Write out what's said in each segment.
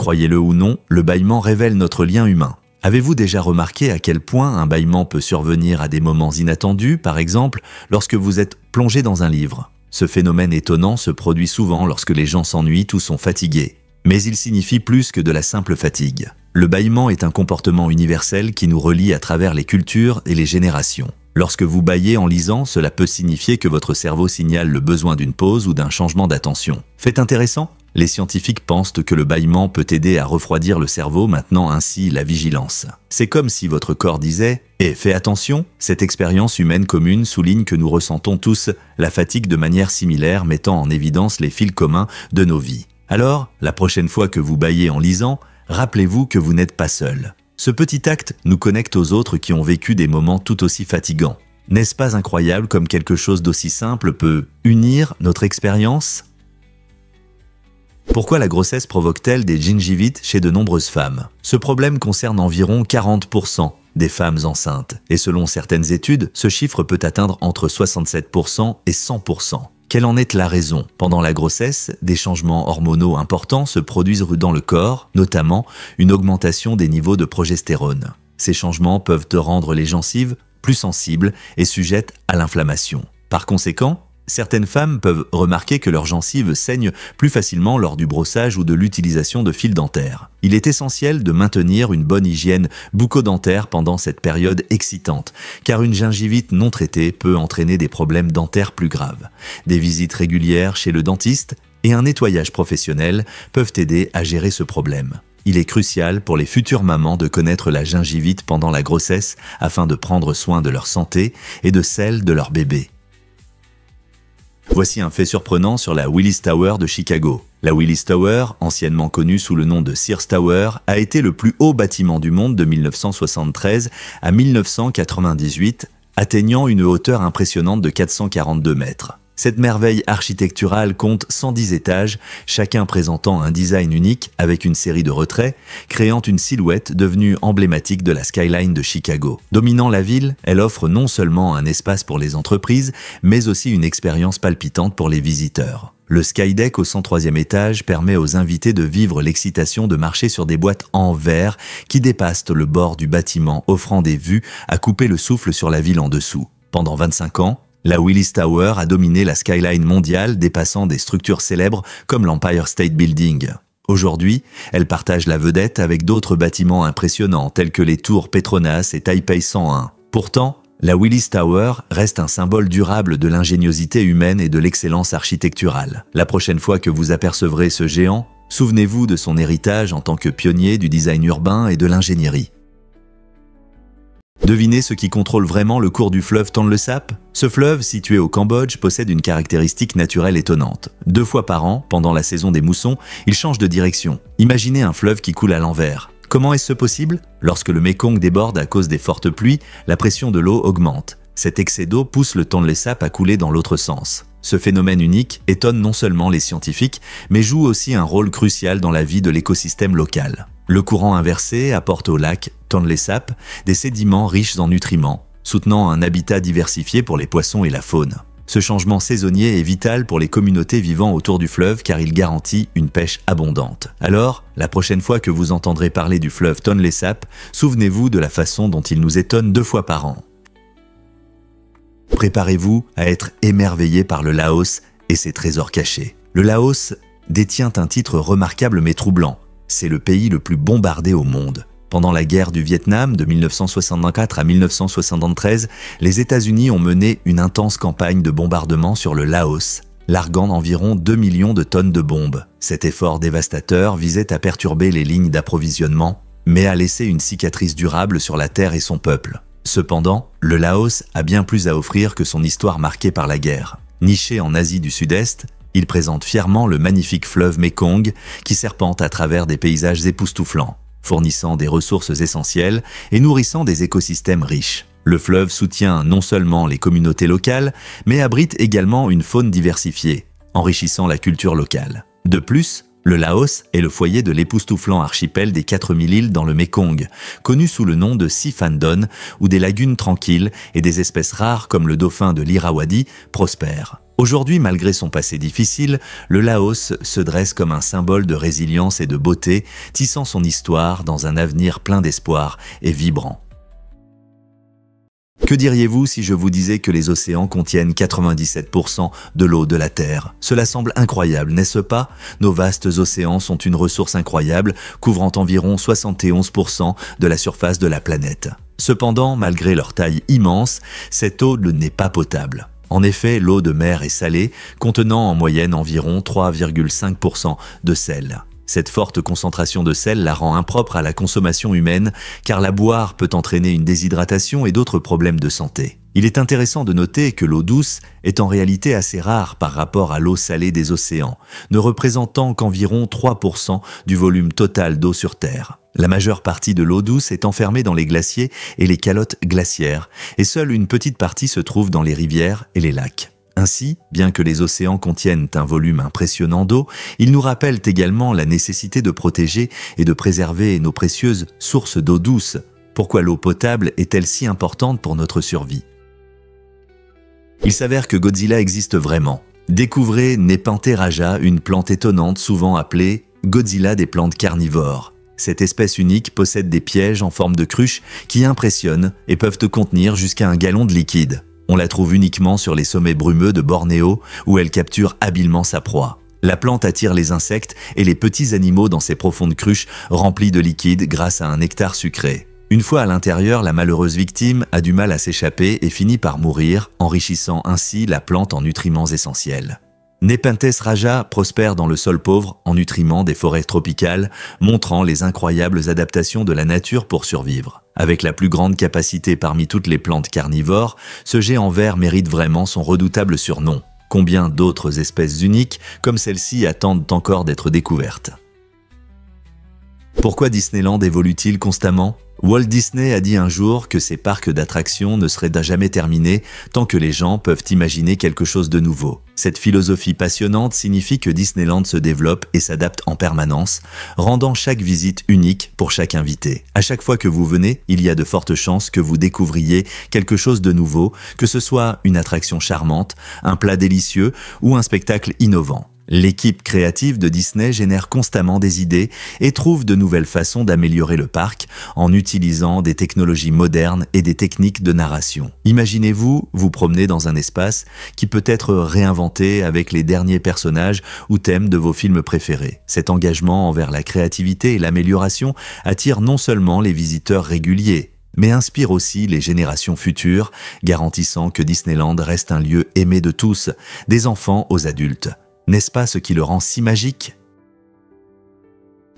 Croyez-le ou non, le bâillement révèle notre lien humain. Avez-vous déjà remarqué à quel point un bâillement peut survenir à des moments inattendus, par exemple lorsque vous êtes plongé dans un livre? Ce phénomène étonnant se produit souvent lorsque les gens s'ennuient ou sont fatigués. Mais il signifie plus que de la simple fatigue. Le bâillement est un comportement universel qui nous relie à travers les cultures et les générations. Lorsque vous bâillez en lisant, cela peut signifier que votre cerveau signale le besoin d'une pause ou d'un changement d'attention. Fait intéressant, les scientifiques pensent que le bâillement peut aider à refroidir le cerveau, maintenant ainsi la vigilance. C'est comme si votre corps disait « Eh, fais attention !» Cette expérience humaine commune souligne que nous ressentons tous la fatigue de manière similaire, mettant en évidence les fils communs de nos vies. Alors, la prochaine fois que vous bâillez en lisant, rappelez-vous que vous n'êtes pas seul. Ce petit acte nous connecte aux autres qui ont vécu des moments tout aussi fatigants. N'est-ce pas incroyable comme quelque chose d'aussi simple peut unir notre expérience? Pourquoi la grossesse provoque-t-elle des gingivites chez de nombreuses femmes? Ce problème concerne environ 40% des femmes enceintes. Et selon certaines études, ce chiffre peut atteindre entre 67% et 100%. Quelle en est la raison? Pendant la grossesse, des changements hormonaux importants se produisent dans le corps, notamment une augmentation des niveaux de progestérone. Ces changements peuvent rendre les gencives plus sensibles et sujettes à l'inflammation. Par conséquent, certaines femmes peuvent remarquer que leurs gencives saignent plus facilement lors du brossage ou de l'utilisation de fils dentaires. Il est essentiel de maintenir une bonne hygiène bucco-dentaire pendant cette période excitante, car une gingivite non traitée peut entraîner des problèmes dentaires plus graves. Des visites régulières chez le dentiste et un nettoyage professionnel peuvent aider à gérer ce problème. Il est crucial pour les futures mamans de connaître la gingivite pendant la grossesse afin de prendre soin de leur santé et de celle de leur bébé. Voici un fait surprenant sur la Willis Tower de Chicago. La Willis Tower, anciennement connue sous le nom de Sears Tower, a été le plus haut bâtiment du monde de 1973 à 1998, atteignant une hauteur impressionnante de 442 mètres. Cette merveille architecturale compte 110 étages, chacun présentant un design unique avec une série de retraits, créant une silhouette devenue emblématique de la skyline de Chicago. Dominant la ville, elle offre non seulement un espace pour les entreprises, mais aussi une expérience palpitante pour les visiteurs. Le Skydeck au 103e étage permet aux invités de vivre l'excitation de marcher sur des boîtes en verre qui dépassent le bord du bâtiment, offrant des vues à couper le souffle sur la ville en dessous. Pendant 25 ans, la Willis Tower a dominé la skyline mondiale, dépassant des structures célèbres comme l'Empire State Building. Aujourd'hui, elle partage la vedette avec d'autres bâtiments impressionnants tels que les tours Petronas et Taipei 101. Pourtant, la Willis Tower reste un symbole durable de l'ingéniosité humaine et de l'excellence architecturale. La prochaine fois que vous apercevrez ce géant, souvenez-vous de son héritage en tant que pionnier du design urbain et de l'ingénierie. Devinez ce qui contrôle vraiment le cours du fleuve Tonle Sap? Ce fleuve, situé au Cambodge, possède une caractéristique naturelle étonnante. 2 fois par an, pendant la saison des moussons, il change de direction. Imaginez un fleuve qui coule à l'envers. Comment est-ce possible? Lorsque le Mekong déborde à cause des fortes pluies, la pression de l'eau augmente. Cet excès d'eau pousse le Tonle Sap à couler dans l'autre sens. Ce phénomène unique étonne non seulement les scientifiques, mais joue aussi un rôle crucial dans la vie de l'écosystème local. Le courant inversé apporte au lac Tonle Sap des sédiments riches en nutriments, soutenant un habitat diversifié pour les poissons et la faune. Ce changement saisonnier est vital pour les communautés vivant autour du fleuve car il garantit une pêche abondante. Alors, la prochaine fois que vous entendrez parler du fleuve Tonle Sap, souvenez-vous de la façon dont il nous étonne 2 fois par an. Préparez-vous à être émerveillé par le Laos et ses trésors cachés. Le Laos détient un titre remarquable mais troublant. C'est le pays le plus bombardé au monde. Pendant la guerre du Vietnam de 1964 à 1973, les États-Unis ont mené une intense campagne de bombardement sur le Laos, larguant environ 2 millions de tonnes de bombes. Cet effort dévastateur visait à perturber les lignes d'approvisionnement, mais a laissé une cicatrice durable sur la terre et son peuple. Cependant, le Laos a bien plus à offrir que son histoire marquée par la guerre. Niché en Asie du Sud-Est, il présente fièrement le magnifique fleuve Mekong qui serpente à travers des paysages époustouflants, fournissant des ressources essentielles et nourrissant des écosystèmes riches. Le fleuve soutient non seulement les communautés locales, mais abrite également une faune diversifiée, enrichissant la culture locale. De plus, le Laos est le foyer de l'époustouflant archipel des 4000 îles dans le Mekong, connu sous le nom de Siphandon, où des lagunes tranquilles et des espèces rares comme le dauphin de l'Irrawaddy prospèrent. Aujourd'hui, malgré son passé difficile, le Laos se dresse comme un symbole de résilience et de beauté, tissant son histoire dans un avenir plein d'espoir et vibrant. Que diriez-vous si je vous disais que les océans contiennent 97% de l'eau de la Terre? Cela semble incroyable, n'est-ce pas? Nos vastes océans sont une ressource incroyable, couvrant environ 71% de la surface de la planète. Cependant, malgré leur taille immense, cette eau n'est pas potable. En effet, l'eau de mer est salée, contenant en moyenne environ 3,5% de sel. Cette forte concentration de sel la rend impropre à la consommation humaine, car la boire peut entraîner une déshydratation et d'autres problèmes de santé. Il est intéressant de noter que l'eau douce est en réalité assez rare par rapport à l'eau salée des océans, ne représentant qu'environ 3% du volume total d'eau sur Terre. La majeure partie de l'eau douce est enfermée dans les glaciers et les calottes glaciaires, et seule une petite partie se trouve dans les rivières et les lacs. Ainsi, bien que les océans contiennent un volume impressionnant d'eau, ils nous rappellent également la nécessité de protéger et de préserver nos précieuses sources d'eau douce. Pourquoi l'eau potable est-elle si importante pour notre survie? Il s'avère que Godzilla existe vraiment. Découvrez Nepenthe raja, une plante étonnante souvent appelée Godzilla des plantes carnivores. Cette espèce unique possède des pièges en forme de cruche qui impressionnent et peuvent contenir jusqu'à 1 gallon de liquide. On la trouve uniquement sur les sommets brumeux de Bornéo où elle capture habilement sa proie. La plante attire les insectes et les petits animaux dans ses profondes cruches remplies de liquide grâce à un nectar sucré. Une fois à l'intérieur, la malheureuse victime a du mal à s'échapper et finit par mourir, enrichissant ainsi la plante en nutriments essentiels. Nepenthe raja prospère dans le sol pauvre en nutriments des forêts tropicales, montrant les incroyables adaptations de la nature pour survivre. Avec la plus grande capacité parmi toutes les plantes carnivores, ce géant vert mérite vraiment son redoutable surnom. Combien d'autres espèces uniques comme celle-ci attendent encore d'être découvertes? Pourquoi Disneyland évolue-t-il constamment? Walt Disney a dit un jour que ses parcs d'attractions ne seraient jamais terminés tant que les gens peuvent imaginer quelque chose de nouveau. Cette philosophie passionnante signifie que Disneyland se développe et s'adapte en permanence, rendant chaque visite unique pour chaque invité. À chaque fois que vous venez, il y a de fortes chances que vous découvriez quelque chose de nouveau, que ce soit une attraction charmante, un plat délicieux ou un spectacle innovant. L'équipe créative de Disney génère constamment des idées et trouve de nouvelles façons d'améliorer le parc en utilisant des technologies modernes et des techniques de narration. Imaginez-vous vous promener dans un espace qui peut être réinventé avec les derniers personnages ou thèmes de vos films préférés. Cet engagement envers la créativité et l'amélioration attire non seulement les visiteurs réguliers, mais inspire aussi les générations futures, garantissant que Disneyland reste un lieu aimé de tous, des enfants aux adultes. N'est-ce pas ce qui le rend si magique?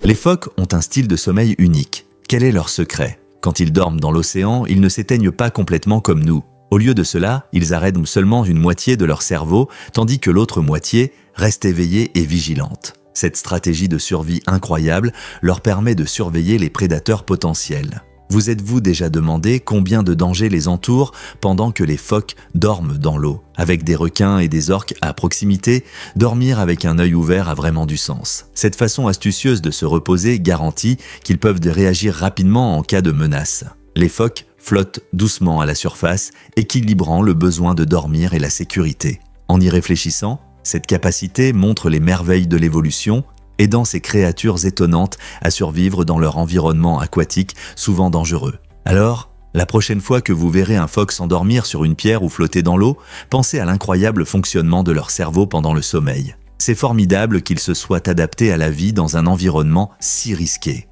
Les phoques ont un style de sommeil unique. Quel est leur secret? Quand ils dorment dans l'océan, ils ne s'éteignent pas complètement comme nous. Au lieu de cela, ils arrêtent seulement une moitié de leur cerveau, tandis que l'autre moitié reste éveillée et vigilante. Cette stratégie de survie incroyable leur permet de surveiller les prédateurs potentiels. Vous êtes-vous déjà demandé combien de dangers les entourent pendant que les phoques dorment dans l'eau? Avec des requins et des orques à proximité, dormir avec un œil ouvert a vraiment du sens. Cette façon astucieuse de se reposer garantit qu'ils peuvent réagir rapidement en cas de menace. Les phoques flottent doucement à la surface, équilibrant le besoin de dormir et la sécurité. En y réfléchissant, cette capacité montre les merveilles de l'évolution, aidant ces créatures étonnantes à survivre dans leur environnement aquatique souvent dangereux. Alors, la prochaine fois que vous verrez un phoque s'endormir sur une pierre ou flotter dans l'eau, pensez à l'incroyable fonctionnement de leur cerveau pendant le sommeil. C'est formidable qu'ils se soient adaptés à la vie dans un environnement si risqué.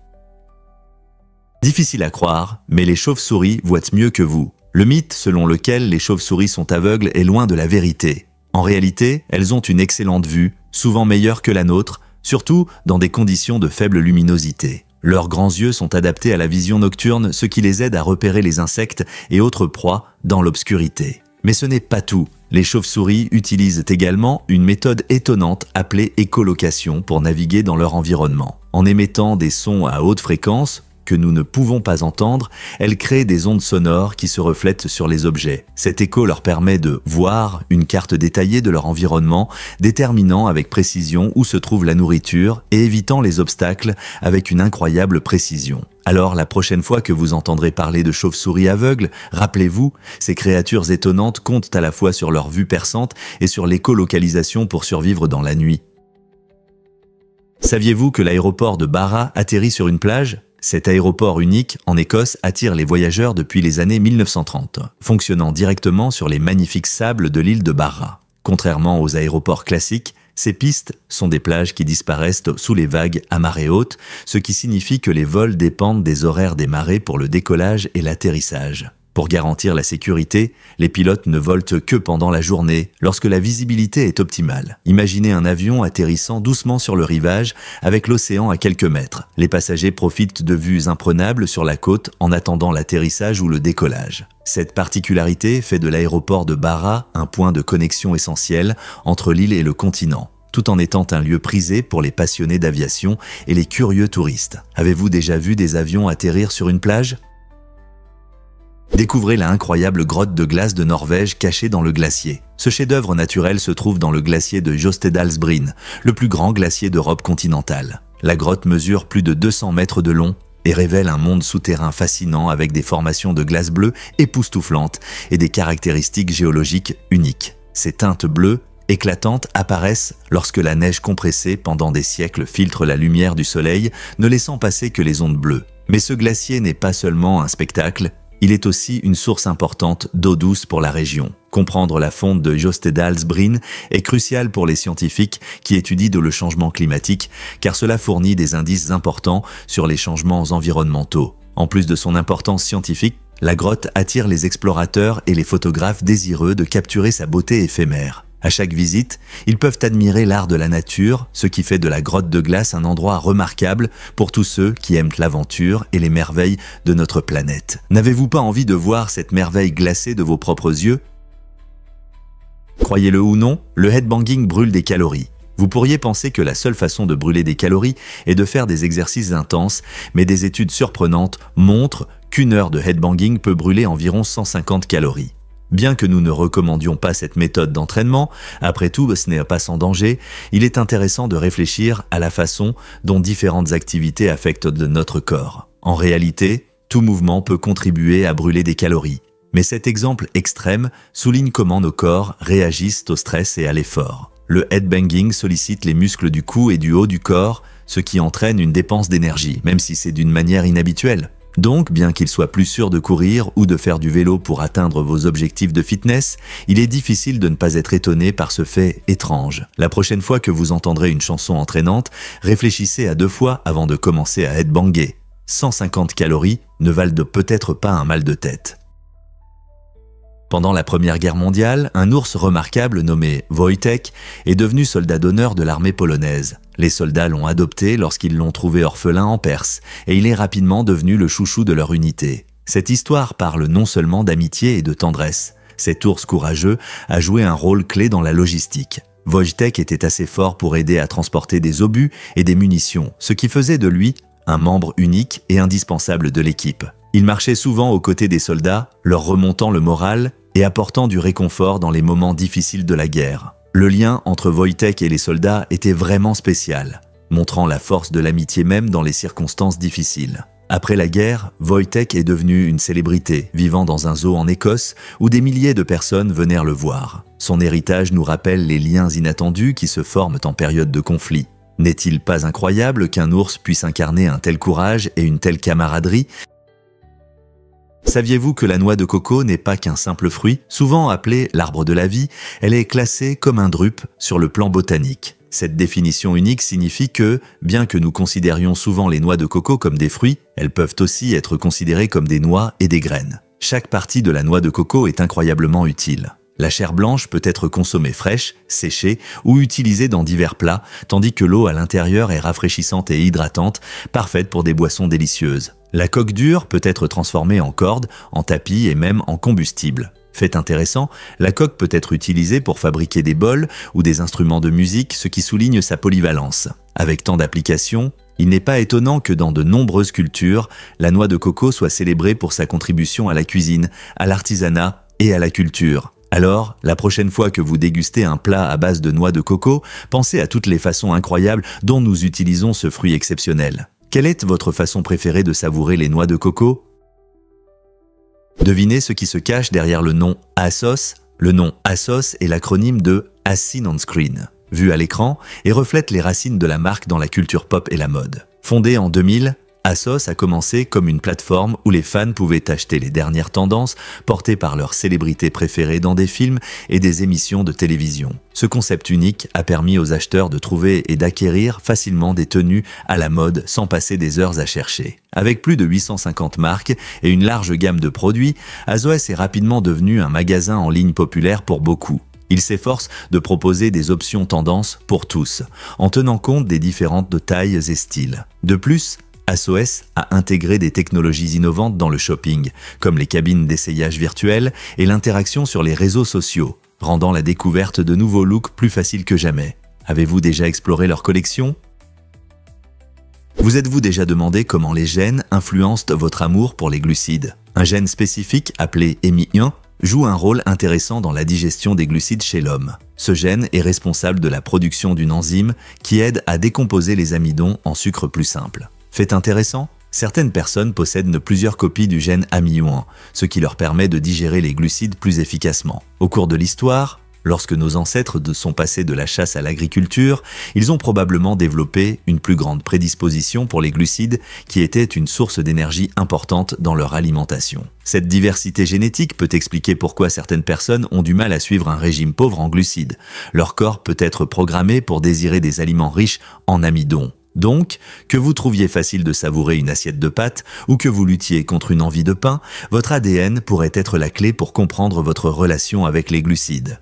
Difficile à croire, mais les chauves-souris voient mieux que vous. Le mythe selon lequel les chauves-souris sont aveugles est loin de la vérité. En réalité, elles ont une excellente vue, souvent meilleure que la nôtre, surtout dans des conditions de faible luminosité. Leurs grands yeux sont adaptés à la vision nocturne, ce qui les aide à repérer les insectes et autres proies dans l'obscurité. Mais ce n'est pas tout. Les chauves-souris utilisent également une méthode étonnante appelée écholocation pour naviguer dans leur environnement. En émettant des sons à haute fréquence, que nous ne pouvons pas entendre, elles créent des ondes sonores qui se reflètent sur les objets. Cet écho leur permet de voir une carte détaillée de leur environnement, déterminant avec précision où se trouve la nourriture et évitant les obstacles avec une incroyable précision. Alors la prochaine fois que vous entendrez parler de chauves-souris aveugles, rappelez-vous, ces créatures étonnantes comptent à la fois sur leur vue perçante et sur l'écolocalisation pour survivre dans la nuit. Saviez-vous que l'aéroport de Barra atterrit sur une plage ? Cet aéroport unique, en Écosse, attire les voyageurs depuis les années 1930, fonctionnant directement sur les magnifiques sables de l'île de Barra. Contrairement aux aéroports classiques, ces pistes sont des plages qui disparaissent sous les vagues à marée haute, ce qui signifie que les vols dépendent des horaires des marées pour le décollage et l'atterrissage. Pour garantir la sécurité, les pilotes ne volent que pendant la journée, lorsque la visibilité est optimale. Imaginez un avion atterrissant doucement sur le rivage, avec l'océan à quelques mètres. Les passagers profitent de vues imprenables sur la côte en attendant l'atterrissage ou le décollage. Cette particularité fait de l'aéroport de Barra un point de connexion essentiel entre l'île et le continent, tout en étant un lieu prisé pour les passionnés d'aviation et les curieux touristes. Avez-vous déjà vu des avions atterrir sur une plage ? Découvrez la incroyable grotte de glace de Norvège cachée dans le glacier. Ce chef-d'œuvre naturel se trouve dans le glacier de Jostedalsbreen, le plus grand glacier d'Europe continentale. La grotte mesure plus de 200 mètres de long et révèle un monde souterrain fascinant avec des formations de glace bleue époustouflantes et des caractéristiques géologiques uniques. Ces teintes bleues éclatantes apparaissent lorsque la neige compressée pendant des siècles filtre la lumière du soleil, ne laissant passer que les ondes bleues. Mais ce glacier n'est pas seulement un spectacle, il est aussi une source importante d'eau douce pour la région. Comprendre la fonte de Jostedalsbreen est crucial pour les scientifiques qui étudient le changement climatique, car cela fournit des indices importants sur les changements environnementaux. En plus de son importance scientifique, la grotte attire les explorateurs et les photographes désireux de capturer sa beauté éphémère. À chaque visite, ils peuvent admirer l'art de la nature, ce qui fait de la grotte de glace un endroit remarquable pour tous ceux qui aiment l'aventure et les merveilles de notre planète. N'avez-vous pas envie de voir cette merveille glacée de vos propres yeux ? Croyez-le ou non, le headbanging brûle des calories. Vous pourriez penser que la seule façon de brûler des calories est de faire des exercices intenses, mais des études surprenantes montrent qu'une heure de headbanging peut brûler environ 150 calories. Bien que nous ne recommandions pas cette méthode d'entraînement, après tout, ce n'est pas sans danger, il est intéressant de réfléchir à la façon dont différentes activités affectent notre corps. En réalité, tout mouvement peut contribuer à brûler des calories. Mais cet exemple extrême souligne comment nos corps réagissent au stress et à l'effort. Le headbanging sollicite les muscles du cou et du haut du corps, ce qui entraîne une dépense d'énergie, même si c'est d'une manière inhabituelle. Donc, bien qu'il soit plus sûr de courir ou de faire du vélo pour atteindre vos objectifs de fitness, il est difficile de ne pas être étonné par ce fait étrange. La prochaine fois que vous entendrez une chanson entraînante, réfléchissez à 2 fois avant de commencer à headbanger. 150 calories ne valent peut-être pas un mal de tête. Pendant la Première Guerre mondiale, un ours remarquable nommé Wojtek est devenu soldat d'honneur de l'armée polonaise. Les soldats l'ont adopté lorsqu'ils l'ont trouvé orphelin en Perse, et il est rapidement devenu le chouchou de leur unité. Cette histoire parle non seulement d'amitié et de tendresse. Cet ours courageux a joué un rôle clé dans la logistique. Wojtek était assez fort pour aider à transporter des obus et des munitions, ce qui faisait de lui un membre unique et indispensable de l'équipe. Il marchait souvent aux côtés des soldats, leur remontant le moral et apportant du réconfort dans les moments difficiles de la guerre. Le lien entre Wojtek et les soldats était vraiment spécial, montrant la force de l'amitié même dans les circonstances difficiles. Après la guerre, Wojtek est devenu une célébrité, vivant dans un zoo en Écosse où des milliers de personnes venaient le voir. Son héritage nous rappelle les liens inattendus qui se forment en période de conflit. N'est-il pas incroyable qu'un ours puisse incarner un tel courage et une telle camaraderie ? Saviez-vous que la noix de coco n'est pas qu'un simple fruit ? Souvent appelée l'arbre de la vie, elle est classée comme un drupe sur le plan botanique. Cette définition unique signifie que, bien que nous considérions souvent les noix de coco comme des fruits, elles peuvent aussi être considérées comme des noix et des graines. Chaque partie de la noix de coco est incroyablement utile. La chair blanche peut être consommée fraîche, séchée ou utilisée dans divers plats, tandis que l'eau à l'intérieur est rafraîchissante et hydratante, parfaite pour des boissons délicieuses. La coque dure peut être transformée en corde, en tapis et même en combustible. Fait intéressant, la coque peut être utilisée pour fabriquer des bols ou des instruments de musique, ce qui souligne sa polyvalence. Avec tant d'applications, il n'est pas étonnant que dans de nombreuses cultures, la noix de coco soit célébrée pour sa contribution à la cuisine, à l'artisanat et à la culture. Alors, la prochaine fois que vous dégustez un plat à base de noix de coco, pensez à toutes les façons incroyables dont nous utilisons ce fruit exceptionnel. Quelle est votre façon préférée de savourer les noix de coco? Devinez ce qui se cache derrière le nom ASOS. Le nom ASOS est l'acronyme de As Seen on Screen, vu à l'écran, et reflète les racines de la marque dans la culture pop et la mode. Fondée en 2000, ASOS a commencé comme une plateforme où les fans pouvaient acheter les dernières tendances portées par leurs célébrités préférées dans des films et des émissions de télévision. Ce concept unique a permis aux acheteurs de trouver et d'acquérir facilement des tenues à la mode sans passer des heures à chercher. Avec plus de 850 marques et une large gamme de produits, ASOS est rapidement devenu un magasin en ligne populaire pour beaucoup. Il s'efforce de proposer des options tendances pour tous, en tenant compte des différentes tailles et styles. De plus, ASOS a intégré des technologies innovantes dans le shopping, comme les cabines d'essayage virtuelles et l'interaction sur les réseaux sociaux, rendant la découverte de nouveaux looks plus facile que jamais. Avez-vous déjà exploré leur collection? Vous êtes-vous déjà demandé comment les gènes influencent votre amour pour les glucides? Un gène spécifique, appelé EMI1, joue un rôle intéressant dans la digestion des glucides chez l'homme. Ce gène est responsable de la production d'une enzyme qui aide à décomposer les amidons en sucre plus simple. Fait intéressant, certaines personnes possèdent plusieurs copies du gène AMI1, ce qui leur permet de digérer les glucides plus efficacement. Au cours de l'histoire, lorsque nos ancêtres sont passés de la chasse à l'agriculture, ils ont probablement développé une plus grande prédisposition pour les glucides qui étaient une source d'énergie importante dans leur alimentation. Cette diversité génétique peut expliquer pourquoi certaines personnes ont du mal à suivre un régime pauvre en glucides. Leur corps peut être programmé pour désirer des aliments riches en amidon. Donc, que vous trouviez facile de savourer une assiette de pâtes ou que vous luttiez contre une envie de pain, votre ADN pourrait être la clé pour comprendre votre relation avec les glucides.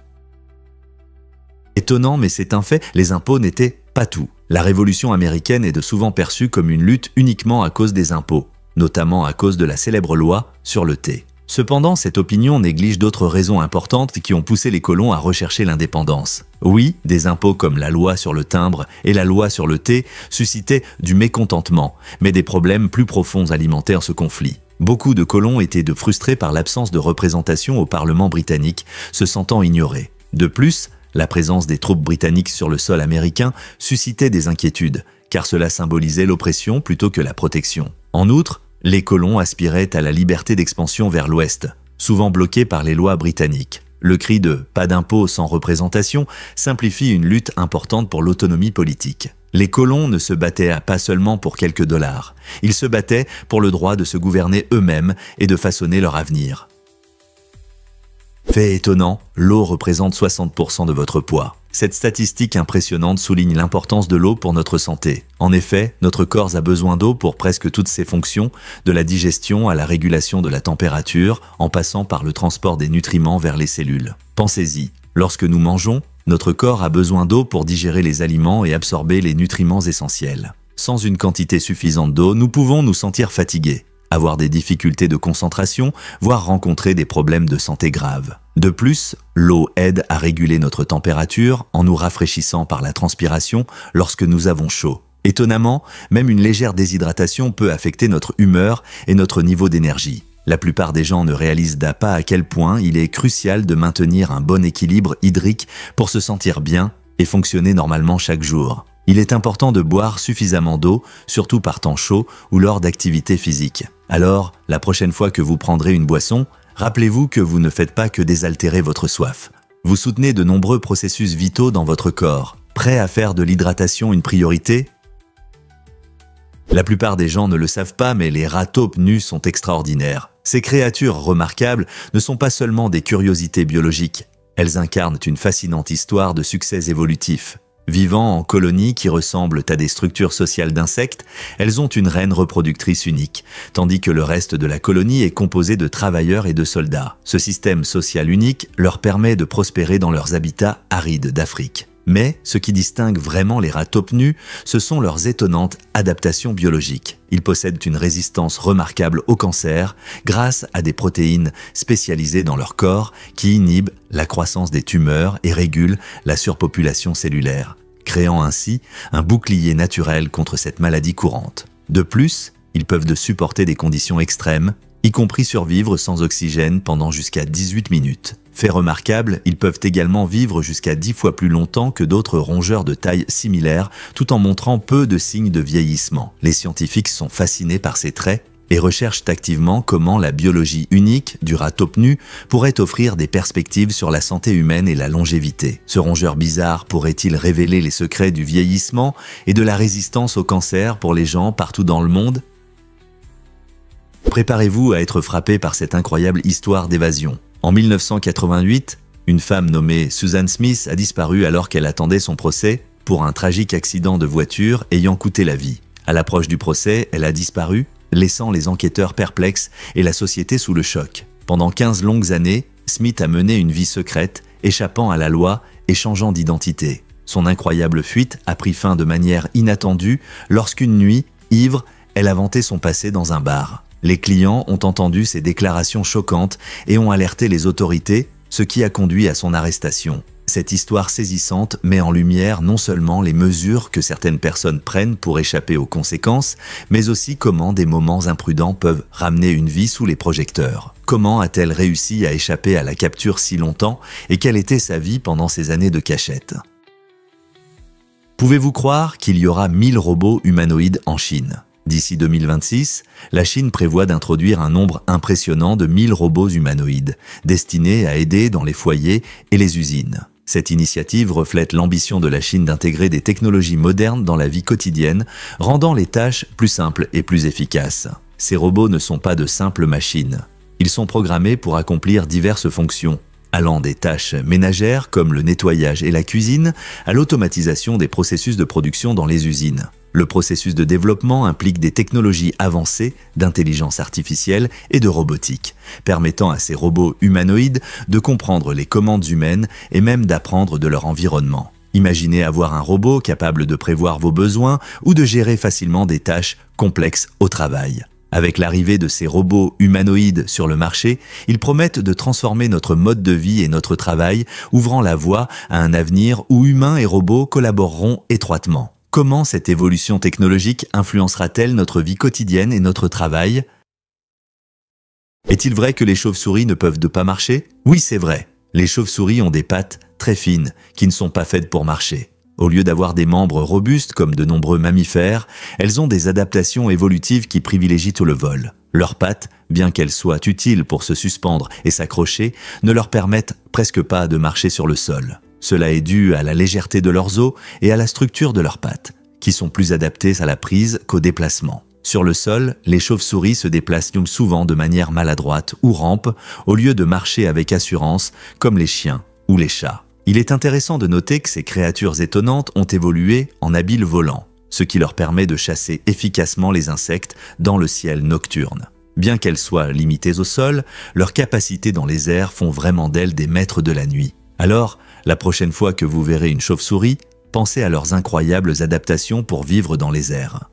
Étonnant, mais c'est un fait, les impôts n'étaient pas tout. La Révolution américaine est souvent perçue comme une lutte uniquement à cause des impôts, notamment à cause de la célèbre loi sur le thé. Cependant, cette opinion néglige d'autres raisons importantes qui ont poussé les colons à rechercher l'indépendance. Oui, des impôts comme la loi sur le timbre et la loi sur le thé suscitaient du mécontentement, mais des problèmes plus profonds alimentèrent ce conflit. Beaucoup de colons étaient frustrés par l'absence de représentation au Parlement britannique, se sentant ignorés. De plus, la présence des troupes britanniques sur le sol américain suscitait des inquiétudes, car cela symbolisait l'oppression plutôt que la protection. En outre, les colons aspiraient à la liberté d'expansion vers l'ouest, souvent bloqués par les lois britanniques. Le cri de « pas d'impôts sans représentation » simplifie une lutte importante pour l'autonomie politique. Les colons ne se battaient pas seulement pour quelques dollars, ils se battaient pour le droit de se gouverner eux-mêmes et de façonner leur avenir. Fait étonnant, l'eau représente 60% de votre poids. Cette statistique impressionnante souligne l'importance de l'eau pour notre santé. En effet, notre corps a besoin d'eau pour presque toutes ses fonctions, de la digestion à la régulation de la température, en passant par le transport des nutriments vers les cellules. Pensez-y, lorsque nous mangeons, notre corps a besoin d'eau pour digérer les aliments et absorber les nutriments essentiels. Sans une quantité suffisante d'eau, nous pouvons nous sentir fatigués, avoir des difficultés de concentration, voire rencontrer des problèmes de santé graves. De plus, l'eau aide à réguler notre température en nous rafraîchissant par la transpiration lorsque nous avons chaud. Étonnamment, même une légère déshydratation peut affecter notre humeur et notre niveau d'énergie. La plupart des gens ne réalisent pas à quel point il est crucial de maintenir un bon équilibre hydrique pour se sentir bien et fonctionner normalement chaque jour. Il est important de boire suffisamment d'eau, surtout par temps chaud ou lors d'activités physiques. Alors, la prochaine fois que vous prendrez une boisson, rappelez-vous que vous ne faites pas que désaltérer votre soif. Vous soutenez de nombreux processus vitaux dans votre corps. Prêt à faire de l'hydratation une priorité? La plupart des gens ne le savent pas, mais les rats taupes nus sont extraordinaires. Ces créatures remarquables ne sont pas seulement des curiosités biologiques. Elles incarnent une fascinante histoire de succès évolutif. Vivant en colonies qui ressemblent à des structures sociales d'insectes, elles ont une reine reproductrice unique, tandis que le reste de la colonie est composé de travailleurs et de soldats. Ce système social unique leur permet de prospérer dans leurs habitats arides d'Afrique. Mais ce qui distingue vraiment les rats taupes nus, ce sont leurs étonnantes adaptations biologiques. Ils possèdent une résistance remarquable au cancer grâce à des protéines spécialisées dans leur corps qui inhibent la croissance des tumeurs et régulent la surpopulation cellulaire, créant ainsi un bouclier naturel contre cette maladie courante. De plus, ils peuvent supporter des conditions extrêmes, y compris survivre sans oxygène pendant jusqu'à 18 minutes. Fait remarquable, ils peuvent également vivre jusqu'à 10 fois plus longtemps que d'autres rongeurs de taille similaire, tout en montrant peu de signes de vieillissement. Les scientifiques sont fascinés par ces traits et recherchent activement comment la biologie unique du rat taupe nu pourrait offrir des perspectives sur la santé humaine et la longévité. Ce rongeur bizarre pourrait-il révéler les secrets du vieillissement et de la résistance au cancer pour les gens partout dans le monde? Préparez-vous à être frappé par cette incroyable histoire d'évasion. En 1988, une femme nommée Susan Smith a disparu alors qu'elle attendait son procès pour un tragique accident de voiture ayant coûté la vie. À l'approche du procès, elle a disparu, laissant les enquêteurs perplexes et la société sous le choc. Pendant 15 longues années, Smith a mené une vie secrète, échappant à la loi et changeant d'identité. Son incroyable fuite a pris fin de manière inattendue lorsqu'une nuit, ivre, elle a vanté son passé dans un bar. Les clients ont entendu ces déclarations choquantes et ont alerté les autorités, ce qui a conduit à son arrestation. Cette histoire saisissante met en lumière non seulement les mesures que certaines personnes prennent pour échapper aux conséquences, mais aussi comment des moments imprudents peuvent ramener une vie sous les projecteurs. Comment a-t-elle réussi à échapper à la capture si longtemps et quelle était sa vie pendant ces années de cachette? Pouvez-vous croire qu'il y aura 1000 robots humanoïdes en Chine? D'ici 2026, la Chine prévoit d'introduire un nombre impressionnant de 1000 robots humanoïdes, destinés à aider dans les foyers et les usines. Cette initiative reflète l'ambition de la Chine d'intégrer des technologies modernes dans la vie quotidienne, rendant les tâches plus simples et plus efficaces. Ces robots ne sont pas de simples machines. Ils sont programmés pour accomplir diverses fonctions, allant des tâches ménagères comme le nettoyage et la cuisine, à l'automatisation des processus de production dans les usines. Le processus de développement implique des technologies avancées d'intelligence artificielle et de robotique, permettant à ces robots humanoïdes de comprendre les commandes humaines et même d'apprendre de leur environnement. Imaginez avoir un robot capable de prévoir vos besoins ou de gérer facilement des tâches complexes au travail. Avec l'arrivée de ces robots humanoïdes sur le marché, ils promettent de transformer notre mode de vie et notre travail, ouvrant la voie à un avenir où humains et robots collaboreront étroitement. Comment cette évolution technologique influencera-t-elle notre vie quotidienne et notre travail? Est-il vrai que les chauves-souris ne peuvent pas marcher? Oui, c'est vrai. Les chauves-souris ont des pattes très fines qui ne sont pas faites pour marcher. Au lieu d'avoir des membres robustes comme de nombreux mammifères, elles ont des adaptations évolutives qui privilégient le vol. Leurs pattes, bien qu'elles soient utiles pour se suspendre et s'accrocher, ne leur permettent presque pas de marcher sur le sol. Cela est dû à la légèreté de leurs os et à la structure de leurs pattes, qui sont plus adaptées à la prise qu'au déplacement. Sur le sol, les chauves-souris se déplacent souvent de manière maladroite ou rampent, au lieu de marcher avec assurance, comme les chiens ou les chats. Il est intéressant de noter que ces créatures étonnantes ont évolué en habiles volants, ce qui leur permet de chasser efficacement les insectes dans le ciel nocturne. Bien qu'elles soient limitées au sol, leurs capacités dans les airs font vraiment d'elles des maîtres de la nuit. Alors, la prochaine fois que vous verrez une chauve-souris, pensez à leurs incroyables adaptations pour vivre dans les airs.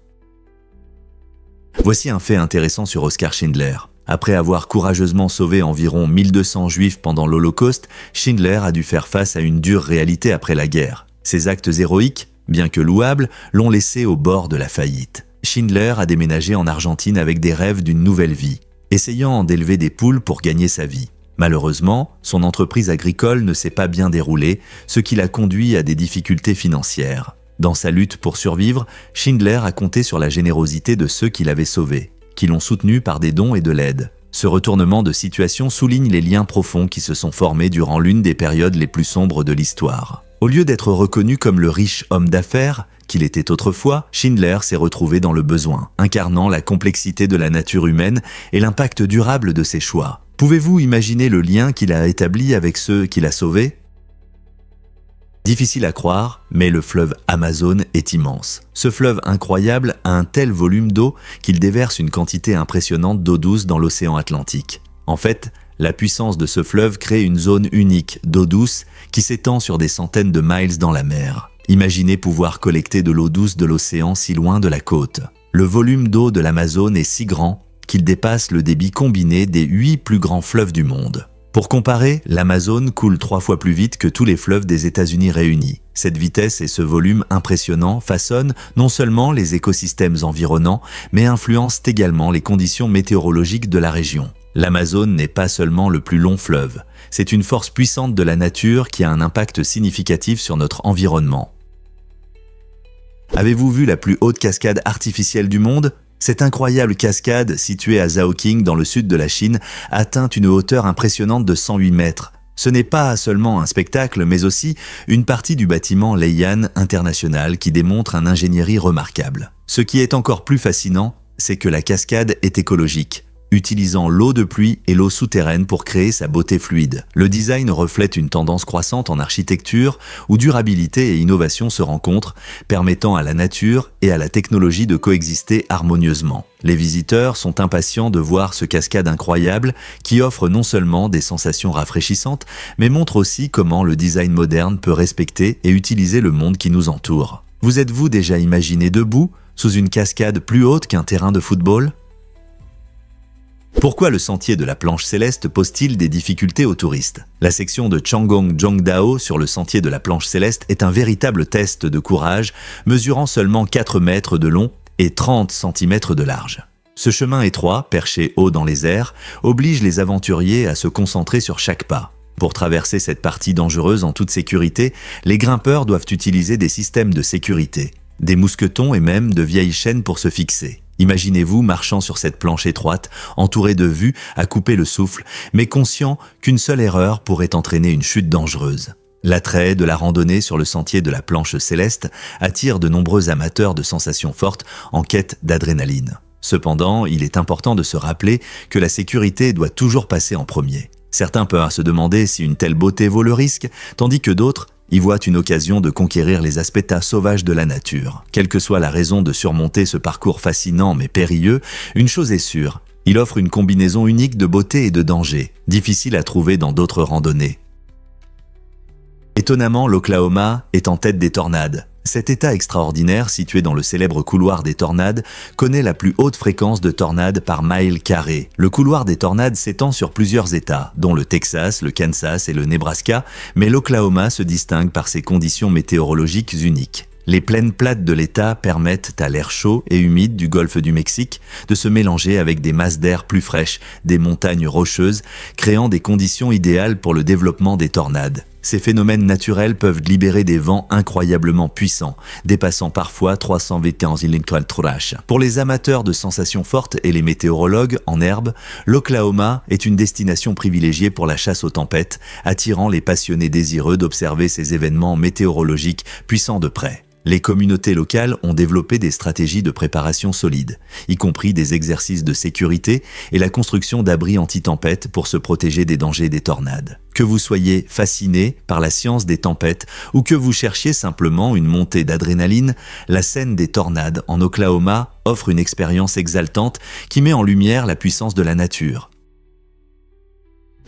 Voici un fait intéressant sur Oskar Schindler. Après avoir courageusement sauvé environ 1200 juifs pendant l'Holocauste, Schindler a dû faire face à une dure réalité après la guerre. Ses actes héroïques, bien que louables, l'ont laissé au bord de la faillite. Schindler a déménagé en Argentine avec des rêves d'une nouvelle vie, essayant d'élever des poules pour gagner sa vie. Malheureusement, son entreprise agricole ne s'est pas bien déroulée, ce qui l'a conduit à des difficultés financières. Dans sa lutte pour survivre, Schindler a compté sur la générosité de ceux qui l'avaient sauvé, qui l'ont soutenu par des dons et de l'aide. Ce retournement de situation souligne les liens profonds qui se sont formés durant l'une des périodes les plus sombres de l'histoire. Au lieu d'être reconnu comme le riche homme d'affaires qu'il était autrefois, Schindler s'est retrouvé dans le besoin, incarnant la complexité de la nature humaine et l'impact durable de ses choix. Pouvez-vous imaginer le lien qu'il a établi avec ceux qu'il a sauvés? Difficile à croire, mais le fleuve Amazon est immense. Ce fleuve incroyable a un tel volume d'eau qu'il déverse une quantité impressionnante d'eau douce dans l'océan Atlantique. En fait, la puissance de ce fleuve crée une zone unique d'eau douce qui s'étend sur des centaines de miles dans la mer. Imaginez pouvoir collecter de l'eau douce de l'océan si loin de la côte. Le volume d'eau de l'Amazone est si grand qu'il dépasse le débit combiné des 8 plus grands fleuves du monde. Pour comparer, l'Amazone coule 3 fois plus vite que tous les fleuves des États-Unis réunis. Cette vitesse et ce volume impressionnant façonnent non seulement les écosystèmes environnants, mais influencent également les conditions météorologiques de la région. L'Amazone n'est pas seulement le plus long fleuve, C'est une force puissante de la nature qui a un impact significatif sur notre environnement. Avez-vous vu la plus haute cascade artificielle du monde ? Cette incroyable cascade, située à Zhaoqing dans le sud de la Chine, atteint une hauteur impressionnante de 108 mètres. Ce n'est pas seulement un spectacle, mais aussi une partie du bâtiment Leian International qui démontre une ingénierie remarquable. Ce qui est encore plus fascinant, c'est que la cascade est écologique, utilisant l'eau de pluie et l'eau souterraine pour créer sa beauté fluide. Le design reflète une tendance croissante en architecture où durabilité et innovation se rencontrent, permettant à la nature et à la technologie de coexister harmonieusement. Les visiteurs sont impatients de voir ce cascade incroyable qui offre non seulement des sensations rafraîchissantes, mais montre aussi comment le design moderne peut respecter et utiliser le monde qui nous entoure. Vous êtes-vous déjà imaginé debout, sous une cascade plus haute qu'un terrain de football ? Pourquoi le sentier de la planche céleste pose-t-il des difficultés aux touristes ? La section de Changgong-Zhongdao sur le sentier de la planche céleste est un véritable test de courage, mesurant seulement 4 mètres de long et 30 cm de large. Ce chemin étroit, perché haut dans les airs, oblige les aventuriers à se concentrer sur chaque pas. Pour traverser cette partie dangereuse en toute sécurité, les grimpeurs doivent utiliser des systèmes de sécurité, des mousquetons et même de vieilles chaînes pour se fixer. Imaginez-vous marchant sur cette planche étroite, entouré de vues, à couper le souffle, mais conscient qu'une seule erreur pourrait entraîner une chute dangereuse. L'attrait de la randonnée sur le sentier de la planche céleste attire de nombreux amateurs de sensations fortes en quête d'adrénaline. Cependant, il est important de se rappeler que la sécurité doit toujours passer en premier. Certains peuvent se demander si une telle beauté vaut le risque, tandis que d'autres y voient une occasion de conquérir les aspects sauvages de la nature. Quelle que soit la raison de surmonter ce parcours fascinant mais périlleux, une chose est sûre, il offre une combinaison unique de beauté et de danger, difficile à trouver dans d'autres randonnées. Étonnamment, l'Oklahoma est en tête des tornades. Cet état extraordinaire, situé dans le célèbre couloir des tornades, connaît la plus haute fréquence de tornades par mile carré. Le couloir des tornades s'étend sur plusieurs États, dont le Texas, le Kansas et le Nebraska, mais l'Oklahoma se distingue par ses conditions météorologiques uniques. Les plaines plates de l'État permettent à l'air chaud et humide du golfe du Mexique de se mélanger avec des masses d'air plus fraîches, des montagnes rocheuses, créant des conditions idéales pour le développement des tornades. Ces phénomènes naturels peuvent libérer des vents incroyablement puissants, dépassant parfois 321 km/h. Pour les amateurs de sensations fortes et les météorologues en herbe, l'Oklahoma est une destination privilégiée pour la chasse aux tempêtes, attirant les passionnés désireux d'observer ces événements météorologiques puissants de près. Les communautés locales ont développé des stratégies de préparation solides, y compris des exercices de sécurité et la construction d'abris anti-tempêtes pour se protéger des dangers des tornades. Que vous soyez fasciné par la science des tempêtes ou que vous cherchiez simplement une montée d'adrénaline, la scène des tornades en Oklahoma offre une expérience exaltante qui met en lumière la puissance de la nature.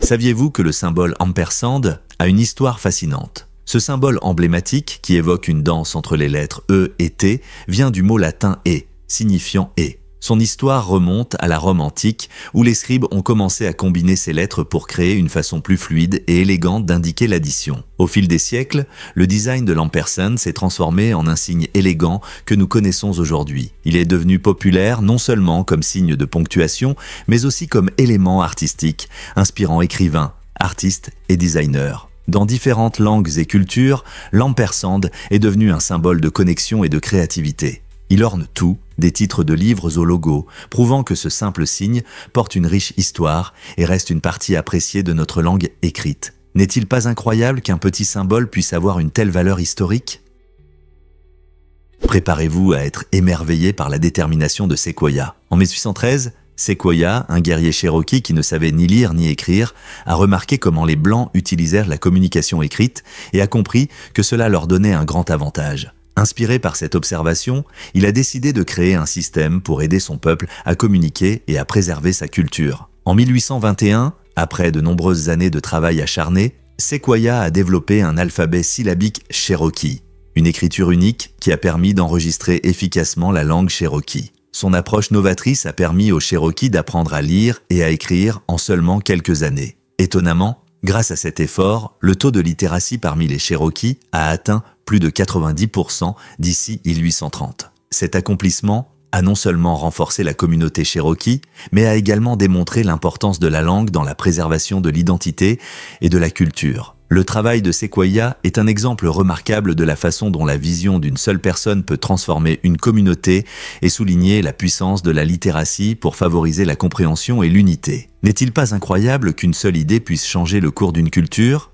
Saviez-vous que le symbole ampersand a une histoire fascinante ? Ce symbole emblématique, qui évoque une danse entre les lettres E et T, vient du mot latin « e », signifiant « et ». Son histoire remonte à la Rome antique, où les scribes ont commencé à combiner ces lettres pour créer une façon plus fluide et élégante d'indiquer l'addition. Au fil des siècles, le design de l'ampersand s'est transformé en un signe élégant que nous connaissons aujourd'hui. Il est devenu populaire non seulement comme signe de ponctuation, mais aussi comme élément artistique, inspirant écrivains, artistes et designers. Dans différentes langues et cultures, l'ampersand est devenu un symbole de connexion et de créativité. Il orne tout, des titres de livres au logo, prouvant que ce simple signe porte une riche histoire et reste une partie appréciée de notre langue écrite. N'est-il pas incroyable qu'un petit symbole puisse avoir une telle valeur historique ? Préparez-vous à être émerveillé par la détermination de Sequoyah. En 1813, Sequoyah, un guerrier cherokee qui ne savait ni lire ni écrire, a remarqué comment les Blancs utilisèrent la communication écrite et a compris que cela leur donnait un grand avantage. Inspiré par cette observation, il a décidé de créer un système pour aider son peuple à communiquer et à préserver sa culture. En 1821, après de nombreuses années de travail acharné, Sequoyah a développé un alphabet syllabique cherokee, une écriture unique qui a permis d'enregistrer efficacement la langue cherokee. Son approche novatrice a permis aux Cherokees d'apprendre à lire et à écrire en seulement quelques années. Étonnamment, grâce à cet effort, le taux de littératie parmi les Cherokees a atteint plus de 90% d'ici 1830. Cet accomplissement a non seulement renforcé la communauté Cherokee, mais a également démontré l'importance de la langue dans la préservation de l'identité et de la culture. Le travail de Sequoyah est un exemple remarquable de la façon dont la vision d'une seule personne peut transformer une communauté et souligner la puissance de la littératie pour favoriser la compréhension et l'unité. N'est-il pas incroyable qu'une seule idée puisse changer le cours d'une culture ?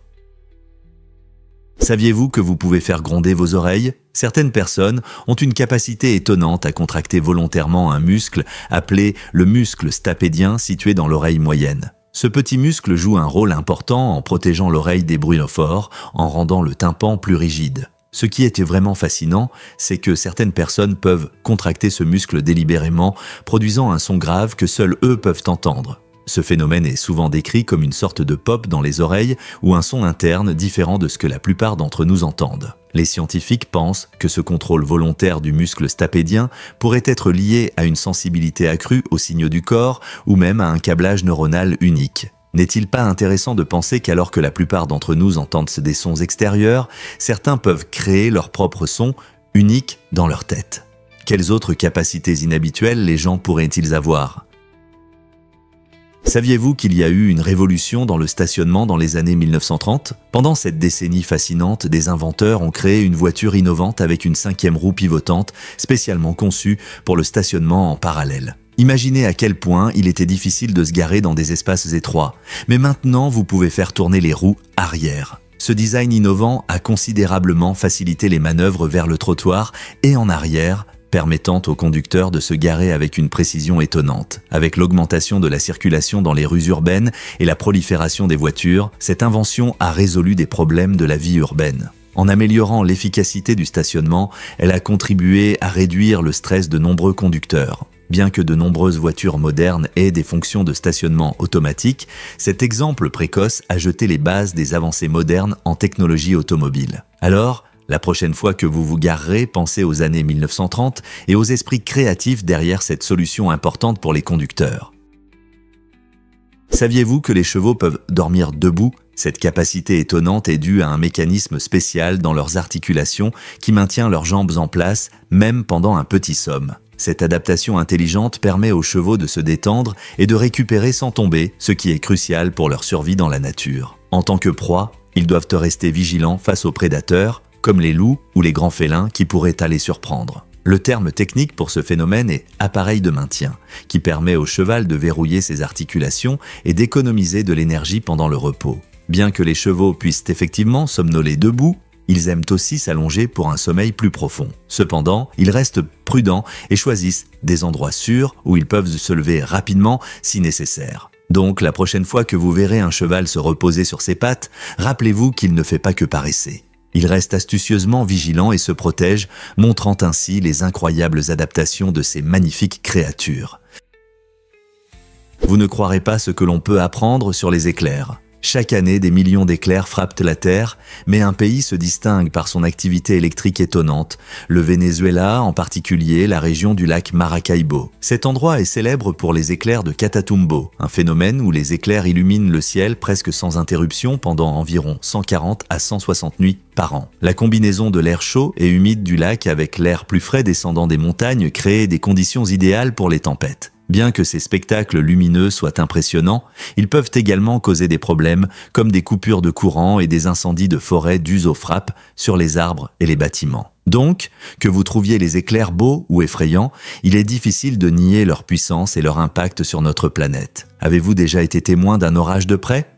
Saviez-vous que vous pouvez faire gronder vos oreilles ? Certaines personnes ont une capacité étonnante à contracter volontairement un muscle appelé le muscle stapédien situé dans l'oreille moyenne. Ce petit muscle joue un rôle important en protégeant l'oreille des bruinophores, en rendant le tympan plus rigide. Ce qui était vraiment fascinant, c'est que certaines personnes peuvent contracter ce muscle délibérément, produisant un son grave que seuls eux peuvent entendre. Ce phénomène est souvent décrit comme une sorte de pop dans les oreilles ou un son interne différent de ce que la plupart d'entre nous entendent. Les scientifiques pensent que ce contrôle volontaire du muscle stapédien pourrait être lié à une sensibilité accrue aux signaux du corps ou même à un câblage neuronal unique. N'est-il pas intéressant de penser qu'alors que la plupart d'entre nous entendent des sons extérieurs, certains peuvent créer leur propre son unique dans leur tête? Quelles autres capacités inhabituelles les gens pourraient-ils avoir ? Saviez-vous qu'il y a eu une révolution dans le stationnement dans les années 1930 ? Pendant cette décennie fascinante, des inventeurs ont créé une voiture innovante avec une 5e roue pivotante spécialement conçue pour le stationnement en parallèle. Imaginez à quel point il était difficile de se garer dans des espaces étroits. Mais maintenant, vous pouvez faire tourner les roues arrière. Ce design innovant a considérablement facilité les manœuvres vers le trottoir et en arrière, permettant aux conducteurs de se garer avec une précision étonnante. Avec l'augmentation de la circulation dans les rues urbaines et la prolifération des voitures, cette invention a résolu des problèmes de la vie urbaine. En améliorant l'efficacité du stationnement, elle a contribué à réduire le stress de nombreux conducteurs. Bien que de nombreuses voitures modernes aient des fonctions de stationnement automatique, cet exemple précoce a jeté les bases des avancées modernes en technologie automobile. Alors, la prochaine fois que vous vous garerez, pensez aux années 1930 et aux esprits créatifs derrière cette solution importante pour les conducteurs. Saviez-vous que les chevaux peuvent dormir debout ? Cette capacité étonnante est due à un mécanisme spécial dans leurs articulations qui maintient leurs jambes en place, même pendant un petit somme. Cette adaptation intelligente permet aux chevaux de se détendre et de récupérer sans tomber, ce qui est crucial pour leur survie dans la nature. En tant que proie, ils doivent rester vigilants face aux prédateurs, comme les loups ou les grands félins qui pourraient aller surprendre. Le terme technique pour ce phénomène est appareil de maintien, qui permet au cheval de verrouiller ses articulations et d'économiser de l'énergie pendant le repos. Bien que les chevaux puissent effectivement somnoler debout, ils aiment aussi s'allonger pour un sommeil plus profond. Cependant, ils restent prudents et choisissent des endroits sûrs où ils peuvent se lever rapidement si nécessaire. Donc, la prochaine fois que vous verrez un cheval se reposer sur ses pattes, rappelez-vous qu'il ne fait pas que paresser. Il reste astucieusement vigilant et se protège, montrant ainsi les incroyables adaptations de ces magnifiques créatures. Vous ne croirez pas ce que l'on peut apprendre sur les éclairs. Chaque année, des millions d'éclairs frappent la Terre, mais un pays se distingue par son activité électrique étonnante, le Venezuela, en particulier la région du lac Maracaibo. Cet endroit est célèbre pour les éclairs de Catatumbo, un phénomène où les éclairs illuminent le ciel presque sans interruption pendant environ 140 à 160 nuits par an. La combinaison de l'air chaud et humide du lac avec l'air plus frais descendant des montagnes crée des conditions idéales pour les tempêtes. Bien que ces spectacles lumineux soient impressionnants, ils peuvent également causer des problèmes comme des coupures de courant et des incendies de forêt dus aux frappes sur les arbres et les bâtiments. Donc, que vous trouviez les éclairs beaux ou effrayants, il est difficile de nier leur puissance et leur impact sur notre planète. Avez-vous déjà été témoin d'un orage de près ?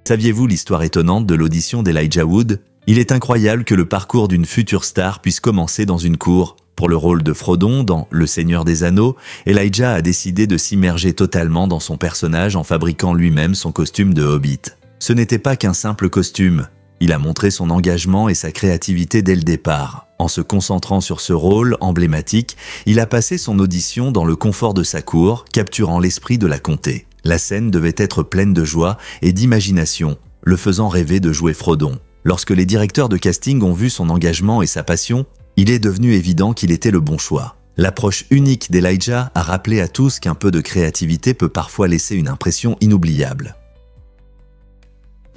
Saviez-vous l'histoire étonnante de l'audition d'Elijah Wood ? Il est incroyable que le parcours d'une future star puisse commencer dans une cour. Pour le rôle de Frodon dans Le Seigneur des Anneaux, Elijah a décidé de s'immerger totalement dans son personnage en fabriquant lui-même son costume de hobbit. Ce n'était pas qu'un simple costume. Il a montré son engagement et sa créativité dès le départ. En se concentrant sur ce rôle emblématique, il a passé son audition dans le confort de sa cour, capturant l'esprit de la comté. La scène devait être pleine de joie et d'imagination, le faisant rêver de jouer Frodon. Lorsque les directeurs de casting ont vu son engagement et sa passion, il est devenu évident qu'il était le bon choix. L'approche unique d'Elijah a rappelé à tous qu'un peu de créativité peut parfois laisser une impression inoubliable.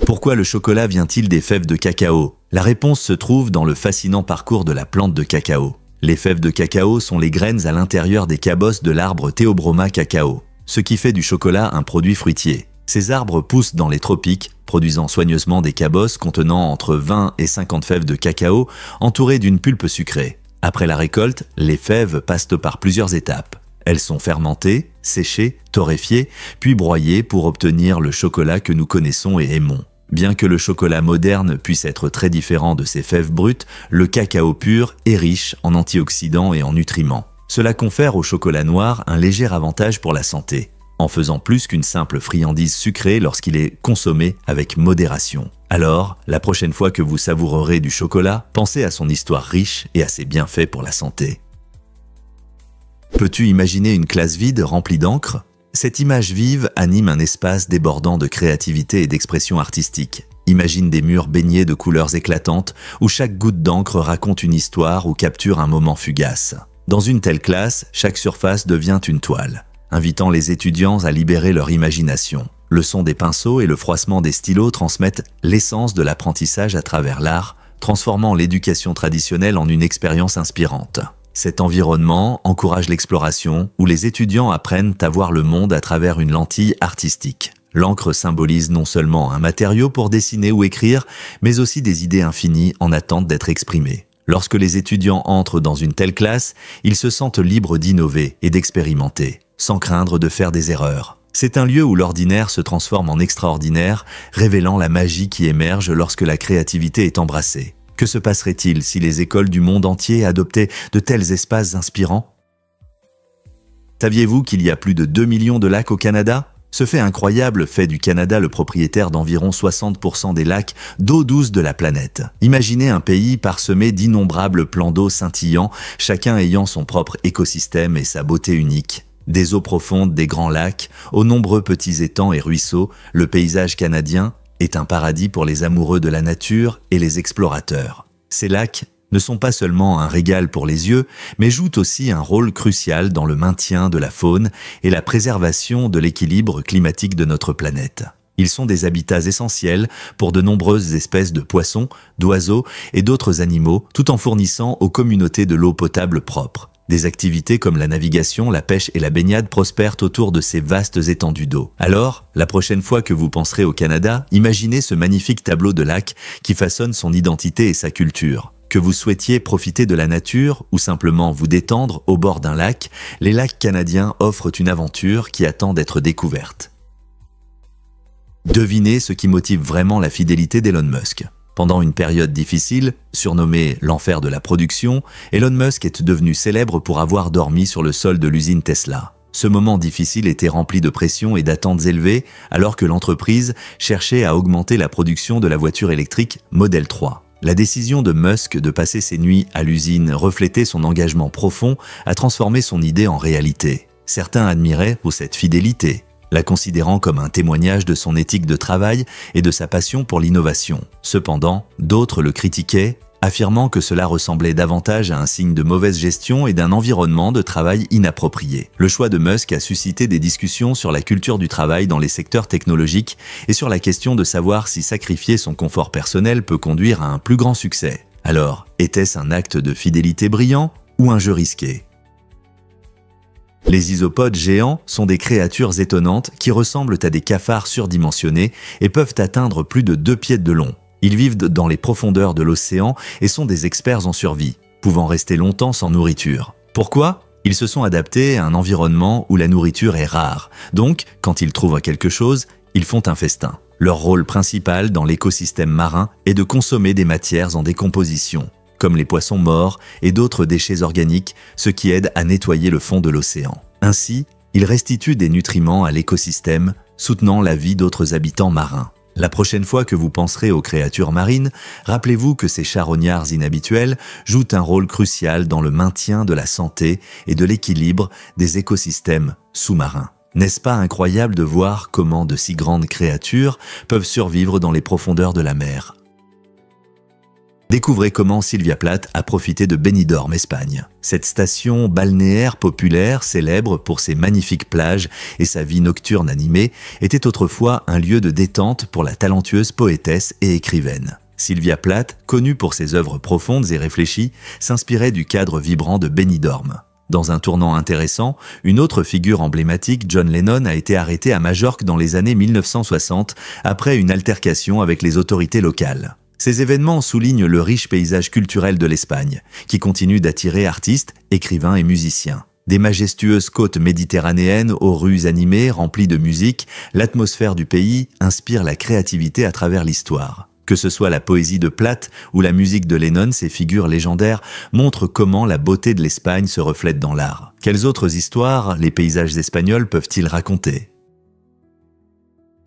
Pourquoi le chocolat vient-il des fèves de cacao ? La réponse se trouve dans le fascinant parcours de la plante de cacao. Les fèves de cacao sont les graines à l'intérieur des cabosses de l'arbre Theobroma cacao, ce qui fait du chocolat un produit fruitier. Ces arbres poussent dans les tropiques, produisant soigneusement des cabosses contenant entre 20 et 50 fèves de cacao entourées d'une pulpe sucrée. Après la récolte, les fèves passent par plusieurs étapes. Elles sont fermentées, séchées, torréfiées, puis broyées pour obtenir le chocolat que nous connaissons et aimons. Bien que le chocolat moderne puisse être très différent de ces fèves brutes, le cacao pur est riche en antioxydants et en nutriments. Cela confère au chocolat noir un léger avantage pour la santé, en faisant plus qu'une simple friandise sucrée lorsqu'il est consommé avec modération. Alors, la prochaine fois que vous savourerez du chocolat, pensez à son histoire riche et à ses bienfaits pour la santé. Peux-tu imaginer une classe vide remplie d'encre ? Cette image vive anime un espace débordant de créativité et d'expression artistique. Imagine des murs baignés de couleurs éclatantes où chaque goutte d'encre raconte une histoire ou capture un moment fugace. Dans une telle classe, chaque surface devient une toile, invitant les étudiants à libérer leur imagination. Le son des pinceaux et le froissement des stylos transmettent l'essence de l'apprentissage à travers l'art, transformant l'éducation traditionnelle en une expérience inspirante. Cet environnement encourage l'exploration, où les étudiants apprennent à voir le monde à travers une lentille artistique. L'encre symbolise non seulement un matériau pour dessiner ou écrire, mais aussi des idées infinies en attente d'être exprimées. Lorsque les étudiants entrent dans une telle classe, ils se sentent libres d'innover et d'expérimenter, sans craindre de faire des erreurs. C'est un lieu où l'ordinaire se transforme en extraordinaire, révélant la magie qui émerge lorsque la créativité est embrassée. Que se passerait-il si les écoles du monde entier adoptaient de tels espaces inspirants ? Saviez-vous qu'il y a plus de 2 millions de lacs au Canada ? Ce fait incroyable fait du Canada le propriétaire d'environ 60% des lacs d'eau douce de la planète. Imaginez un pays parsemé d'innombrables plans d'eau scintillants, chacun ayant son propre écosystème et sa beauté unique. Des eaux profondes des grands lacs, aux nombreux petits étangs et ruisseaux, le paysage canadien est un paradis pour les amoureux de la nature et les explorateurs. Ces lacs ne sont pas seulement un régal pour les yeux, mais jouent aussi un rôle crucial dans le maintien de la faune et la préservation de l'équilibre climatique de notre planète. Ils sont des habitats essentiels pour de nombreuses espèces de poissons, d'oiseaux et d'autres animaux, tout en fournissant aux communautés de l'eau potable propre. Des activités comme la navigation, la pêche et la baignade prospèrent autour de ces vastes étendues d'eau. Alors, la prochaine fois que vous penserez au Canada, imaginez ce magnifique tableau de lacs qui façonne son identité et sa culture. Que vous souhaitiez profiter de la nature ou simplement vous détendre au bord d'un lac, les lacs canadiens offrent une aventure qui attend d'être découverte. Devinez ce qui motive vraiment la fidélité d'Elon Musk. Pendant une période difficile, surnommée l'enfer de la production, Elon Musk est devenu célèbre pour avoir dormi sur le sol de l'usine Tesla. Ce moment difficile était rempli de pression et d'attentes élevées alors que l'entreprise cherchait à augmenter la production de la voiture électrique Model 3. La décision de Musk de passer ses nuits à l'usine reflétait son engagement profond à transformer son idée en réalité. Certains admiraient pour cette fidélité, la considérant comme un témoignage de son éthique de travail et de sa passion pour l'innovation. Cependant, d'autres le critiquaient, affirmant que cela ressemblait davantage à un signe de mauvaise gestion et d'un environnement de travail inapproprié. Le choix de Musk a suscité des discussions sur la culture du travail dans les secteurs technologiques et sur la question de savoir si sacrifier son confort personnel peut conduire à un plus grand succès. Alors, était-ce un acte de fidélité brillant ou un jeu risqué ? Les isopodes géants sont des créatures étonnantes qui ressemblent à des cafards surdimensionnés et peuvent atteindre plus de 2 pieds de long. Ils vivent dans les profondeurs de l'océan et sont des experts en survie, pouvant rester longtemps sans nourriture. Pourquoi ? Ils se sont adaptés à un environnement où la nourriture est rare. Donc, quand ils trouvent quelque chose, ils font un festin. Leur rôle principal dans l'écosystème marin est de consommer des matières en décomposition, comme les poissons morts et d'autres déchets organiques, ce qui aide à nettoyer le fond de l'océan. Ainsi, ils restituent des nutriments à l'écosystème, soutenant la vie d'autres habitants marins. La prochaine fois que vous penserez aux créatures marines, rappelez-vous que ces charognards inhabituels jouent un rôle crucial dans le maintien de la santé et de l'équilibre des écosystèmes sous-marins. N'est-ce pas incroyable de voir comment de si grandes créatures peuvent survivre dans les profondeurs de la mer ? Découvrez comment Sylvia Plath a profité de Benidorm, Espagne. Cette station balnéaire populaire, célèbre pour ses magnifiques plages et sa vie nocturne animée, était autrefois un lieu de détente pour la talentueuse poétesse et écrivaine. Sylvia Plath, connue pour ses œuvres profondes et réfléchies, s'inspirait du cadre vibrant de Benidorm. Dans un tournant intéressant, une autre figure emblématique, John Lennon, a été arrêté à Majorque dans les années 1960 après une altercation avec les autorités locales. Ces événements soulignent le riche paysage culturel de l'Espagne, qui continue d'attirer artistes, écrivains et musiciens. Des majestueuses côtes méditerranéennes aux rues animées remplies de musique, l'atmosphère du pays inspire la créativité à travers l'histoire. Que ce soit la poésie de Plath ou la musique de Lennon, ces figures légendaires montrent comment la beauté de l'Espagne se reflète dans l'art. Quelles autres histoires les paysages espagnols peuvent-ils raconter ?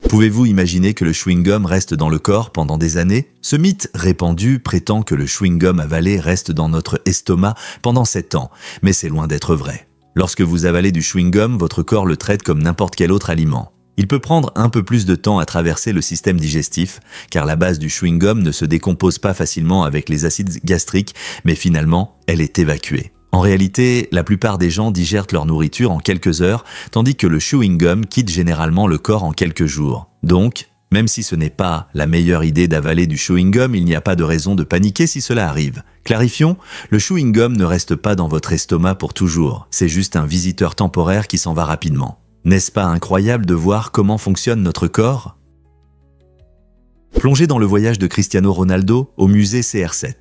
Pouvez-vous imaginer que le chewing-gum reste dans le corps pendant des années ? Ce mythe répandu prétend que le chewing-gum avalé reste dans notre estomac pendant 7 ans, mais c'est loin d'être vrai. Lorsque vous avalez du chewing-gum, votre corps le traite comme n'importe quel autre aliment. Il peut prendre un peu plus de temps à traverser le système digestif, car la base du chewing-gum ne se décompose pas facilement avec les acides gastriques, mais finalement, elle est évacuée. En réalité, la plupart des gens digèrent leur nourriture en quelques heures, tandis que le chewing-gum quitte généralement le corps en quelques jours. Donc, même si ce n'est pas la meilleure idée d'avaler du chewing-gum, il n'y a pas de raison de paniquer si cela arrive. Clarifions, le chewing-gum ne reste pas dans votre estomac pour toujours, c'est juste un visiteur temporaire qui s'en va rapidement. N'est-ce pas incroyable de voir comment fonctionne notre corps ? Plongez dans le voyage de Cristiano Ronaldo au musée CR7.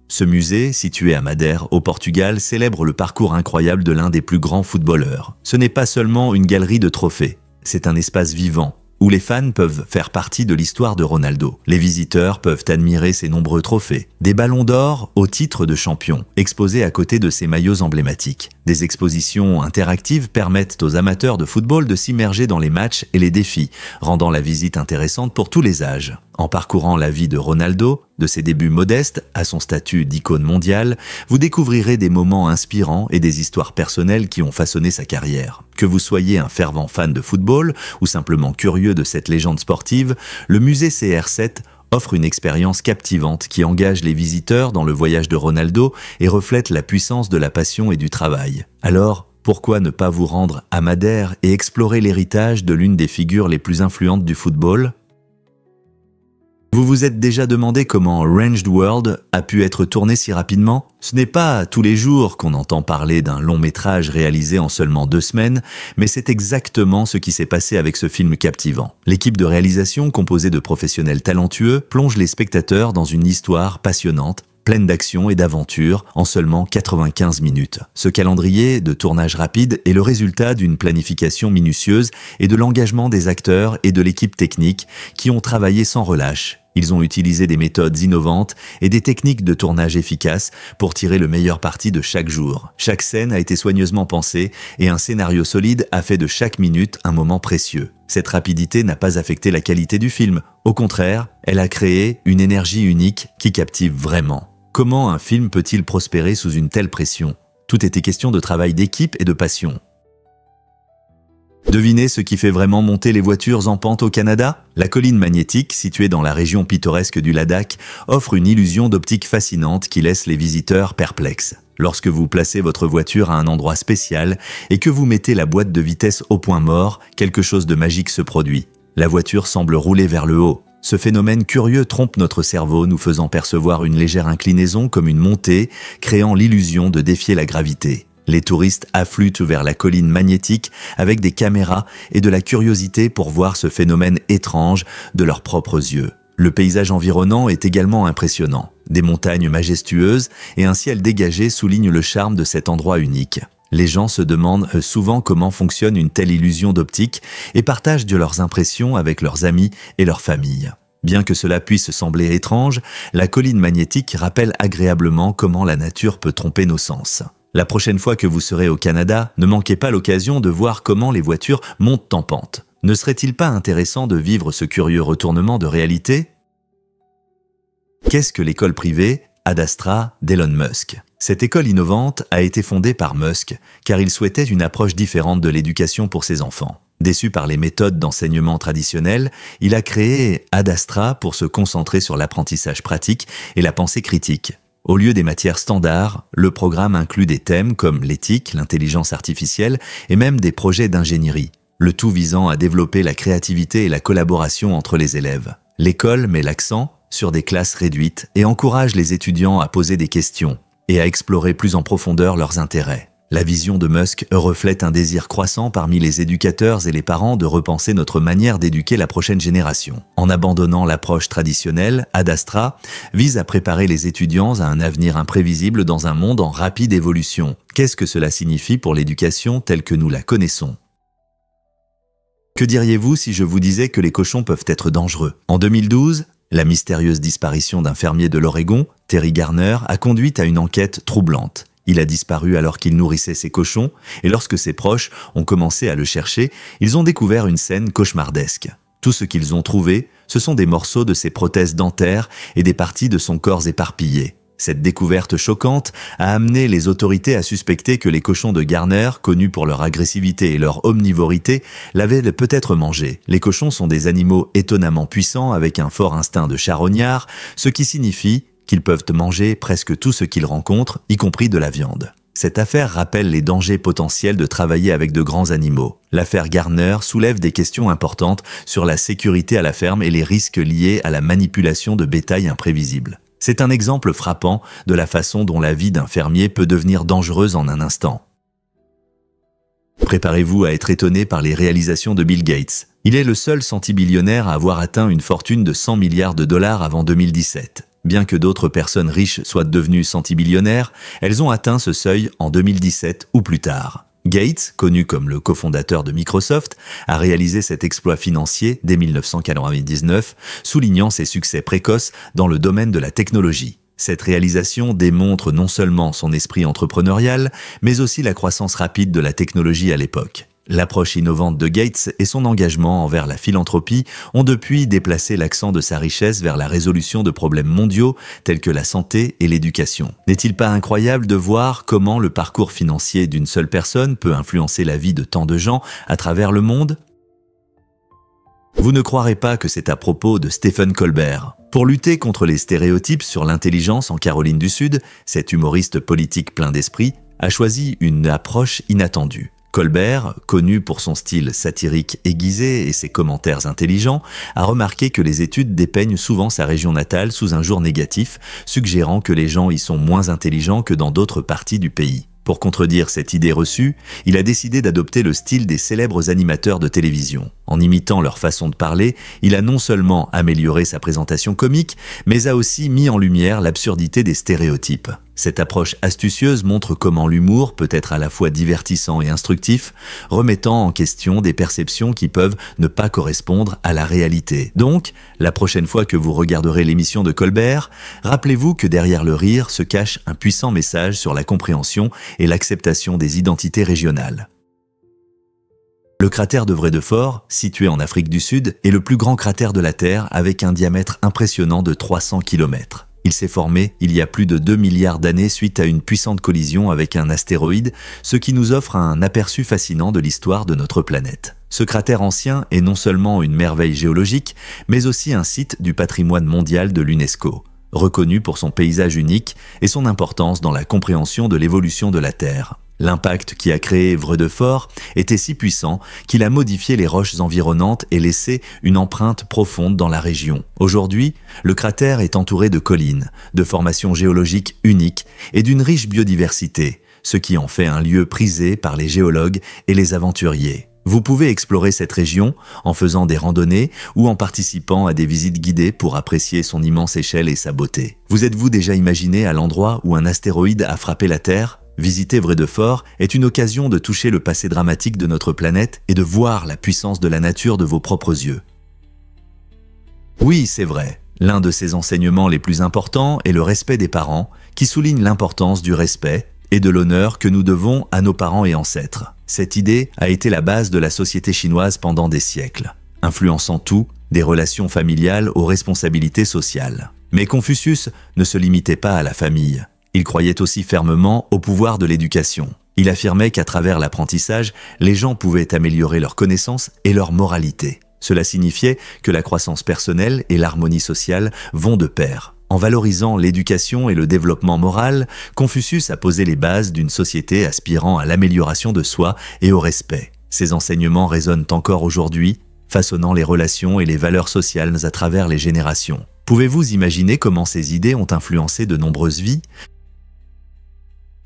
Ce musée, situé à Madère, au Portugal, célèbre le parcours incroyable de l'un des plus grands footballeurs. Ce n'est pas seulement une galerie de trophées, c'est un espace vivant, où les fans peuvent faire partie de l'histoire de Ronaldo. Les visiteurs peuvent admirer ses nombreux trophées. Des ballons d'or au titre de champion, exposés à côté de ses maillots emblématiques. Des expositions interactives permettent aux amateurs de football de s'immerger dans les matchs et les défis, rendant la visite intéressante pour tous les âges. En parcourant la vie de Ronaldo, de ses débuts modestes à son statut d'icône mondiale, vous découvrirez des moments inspirants et des histoires personnelles qui ont façonné sa carrière. Que vous soyez un fervent fan de football ou simplement curieux de cette légende sportive, le musée CR7 offre une expérience captivante qui engage les visiteurs dans le voyage de Ronaldo et reflète la puissance de la passion et du travail. Alors, pourquoi ne pas vous rendre à Madère et explorer l'héritage de l'une des figures les plus influentes du football ? Vous vous êtes déjà demandé comment Ranged World a pu être tourné si rapidement ? Ce n'est pas tous les jours qu'on entend parler d'un long métrage réalisé en seulement 2 semaines, mais c'est exactement ce qui s'est passé avec ce film captivant. L'équipe de réalisation, composée de professionnels talentueux, plonge les spectateurs dans une histoire passionnante, pleine d'action et d'aventure, en seulement 95 minutes. Ce calendrier de tournage rapide est le résultat d'une planification minutieuse et de l'engagement des acteurs et de l'équipe technique qui ont travaillé sans relâche. Ils ont utilisé des méthodes innovantes et des techniques de tournage efficaces pour tirer le meilleur parti de chaque jour. Chaque scène a été soigneusement pensée et un scénario solide a fait de chaque minute un moment précieux. Cette rapidité n'a pas affecté la qualité du film. Au contraire, elle a créé une énergie unique qui captive vraiment. Comment un film peut-il prospérer sous une telle pression ? Tout était question de travail d'équipe et de passion. Devinez ce qui fait vraiment monter les voitures en pente au Canada ? La colline magnétique, située dans la région pittoresque du Ladakh, offre une illusion d'optique fascinante qui laisse les visiteurs perplexes. Lorsque vous placez votre voiture à un endroit spécial et que vous mettez la boîte de vitesse au point mort, quelque chose de magique se produit. La voiture semble rouler vers le haut. Ce phénomène curieux trompe notre cerveau, nous faisant percevoir une légère inclinaison comme une montée, créant l'illusion de défier la gravité. Les touristes affluent vers la colline magnétique avec des caméras et de la curiosité pour voir ce phénomène étrange de leurs propres yeux. Le paysage environnant est également impressionnant. Des montagnes majestueuses et un ciel dégagé soulignent le charme de cet endroit unique. Les gens se demandent souvent comment fonctionne une telle illusion d'optique et partagent de leurs impressions avec leurs amis et leurs familles. Bien que cela puisse sembler étrange, la colline magnétique rappelle agréablement comment la nature peut tromper nos sens. La prochaine fois que vous serez au Canada, ne manquez pas l'occasion de voir comment les voitures montent en pente. Ne serait-il pas intéressant de vivre ce curieux retournement de réalité ? Qu'est-ce que l'école privée Ad Astra d'Elon Musk ? Cette école innovante a été fondée par Musk car il souhaitait une approche différente de l'éducation pour ses enfants. Déçu par les méthodes d'enseignement traditionnelles, il a créé Ad Astra pour se concentrer sur l'apprentissage pratique et la pensée critique. Au lieu des matières standards, le programme inclut des thèmes comme l'éthique, l'intelligence artificielle et même des projets d'ingénierie, le tout visant à développer la créativité et la collaboration entre les élèves. L'école met l'accent, sur des classes réduites et encourage les étudiants à poser des questions et à explorer plus en profondeur leurs intérêts. La vision de Musk reflète un désir croissant parmi les éducateurs et les parents de repenser notre manière d'éduquer la prochaine génération. En abandonnant l'approche traditionnelle, Ad Astra vise à préparer les étudiants à un avenir imprévisible dans un monde en rapide évolution. Qu'est-ce que cela signifie pour l'éducation telle que nous la connaissons ? Que diriez-vous si je vous disais que les cochons peuvent être dangereux ? En 2012, la mystérieuse disparition d'un fermier de l'Oregon, Terry Garner, a conduit à une enquête troublante. Il a disparu alors qu'il nourrissait ses cochons, et lorsque ses proches ont commencé à le chercher, ils ont découvert une scène cauchemardesque. Tout ce qu'ils ont trouvé, ce sont des morceaux de ses prothèses dentaires et des parties de son corps éparpillées. Cette découverte choquante a amené les autorités à suspecter que les cochons de Garner, connus pour leur agressivité et leur omnivorité, l'avaient peut-être mangé. Les cochons sont des animaux étonnamment puissants avec un fort instinct de charognard, ce qui signifie qu'ils peuvent manger presque tout ce qu'ils rencontrent, y compris de la viande. Cette affaire rappelle les dangers potentiels de travailler avec de grands animaux. L'affaire Garner soulève des questions importantes sur la sécurité à la ferme et les risques liés à la manipulation de bétail imprévisible. C'est un exemple frappant de la façon dont la vie d'un fermier peut devenir dangereuse en un instant. Préparez-vous à être étonné par les réalisations de Bill Gates. Il est le seul centibillionnaire à avoir atteint une fortune de 100 milliards de dollars avant 2017. Bien que d'autres personnes riches soient devenues centibillionnaires, elles ont atteint ce seuil en 2017 ou plus tard. Gates, connu comme le cofondateur de Microsoft, a réalisé cet exploit financier dès 1999, soulignant ses succès précoces dans le domaine de la technologie. Cette réalisation démontre non seulement son esprit entrepreneurial, mais aussi la croissance rapide de la technologie à l'époque. L'approche innovante de Gates et son engagement envers la philanthropie ont depuis déplacé l'accent de sa richesse vers la résolution de problèmes mondiaux tels que la santé et l'éducation. N'est-il pas incroyable de voir comment le parcours financier d'une seule personne peut influencer la vie de tant de gens à travers le monde ? Vous ne croirez pas que c'est à propos de Stephen Colbert. Pour lutter contre les stéréotypes sur l'intelligence en Caroline du Sud, cet humoriste politique plein d'esprit a choisi une approche inattendue. Colbert, connu pour son style satirique aiguisé et ses commentaires intelligents, a remarqué que les études dépeignent souvent sa région natale sous un jour négatif, suggérant que les gens y sont moins intelligents que dans d'autres parties du pays. Pour contredire cette idée reçue, il a décidé d'adopter le style des célèbres animateurs de télévision. En imitant leur façon de parler, il a non seulement amélioré sa présentation comique, mais a aussi mis en lumière l'absurdité des stéréotypes. Cette approche astucieuse montre comment l'humour peut être à la fois divertissant et instructif, remettant en question des perceptions qui peuvent ne pas correspondre à la réalité. Donc, la prochaine fois que vous regarderez l'émission de Colbert, rappelez-vous que derrière le rire se cache un puissant message sur la compréhension et l'acceptation des identités régionales. Le cratère de Vredefort, situé en Afrique du Sud, est le plus grand cratère de la Terre avec un diamètre impressionnant de 300 km. Il s'est formé il y a plus de 2 milliards d'années suite à une puissante collision avec un astéroïde, ce qui nous offre un aperçu fascinant de l'histoire de notre planète. Ce cratère ancien est non seulement une merveille géologique, mais aussi un site du patrimoine mondial de l'UNESCO, reconnu pour son paysage unique et son importance dans la compréhension de l'évolution de la Terre. L'impact qui a créé Vredefort était si puissant qu'il a modifié les roches environnantes et laissé une empreinte profonde dans la région. Aujourd'hui, le cratère est entouré de collines, de formations géologiques uniques et d'une riche biodiversité, ce qui en fait un lieu prisé par les géologues et les aventuriers. Vous pouvez explorer cette région en faisant des randonnées ou en participant à des visites guidées pour apprécier son immense échelle et sa beauté. Vous êtes-vous déjà imaginé à l'endroit où un astéroïde a frappé la Terre ? Visiter Vredefort est une occasion de toucher le passé dramatique de notre planète et de voir la puissance de la nature de vos propres yeux. Oui, c'est vrai. L'un de ses enseignements les plus importants est le respect des parents, qui souligne l'importance du respect et de l'honneur que nous devons à nos parents et ancêtres. Cette idée a été la base de la société chinoise pendant des siècles, influençant tout, des relations familiales aux responsabilités sociales. Mais Confucius ne se limitait pas à la famille. Il croyait aussi fermement au pouvoir de l'éducation. Il affirmait qu'à travers l'apprentissage, les gens pouvaient améliorer leurs connaissances et leur moralité. Cela signifiait que la croissance personnelle et l'harmonie sociale vont de pair. En valorisant l'éducation et le développement moral, Confucius a posé les bases d'une société aspirant à l'amélioration de soi et au respect. Ces enseignements résonnent encore aujourd'hui, façonnant les relations et les valeurs sociales à travers les générations. Pouvez-vous imaginer comment ces idées ont influencé de nombreuses vies?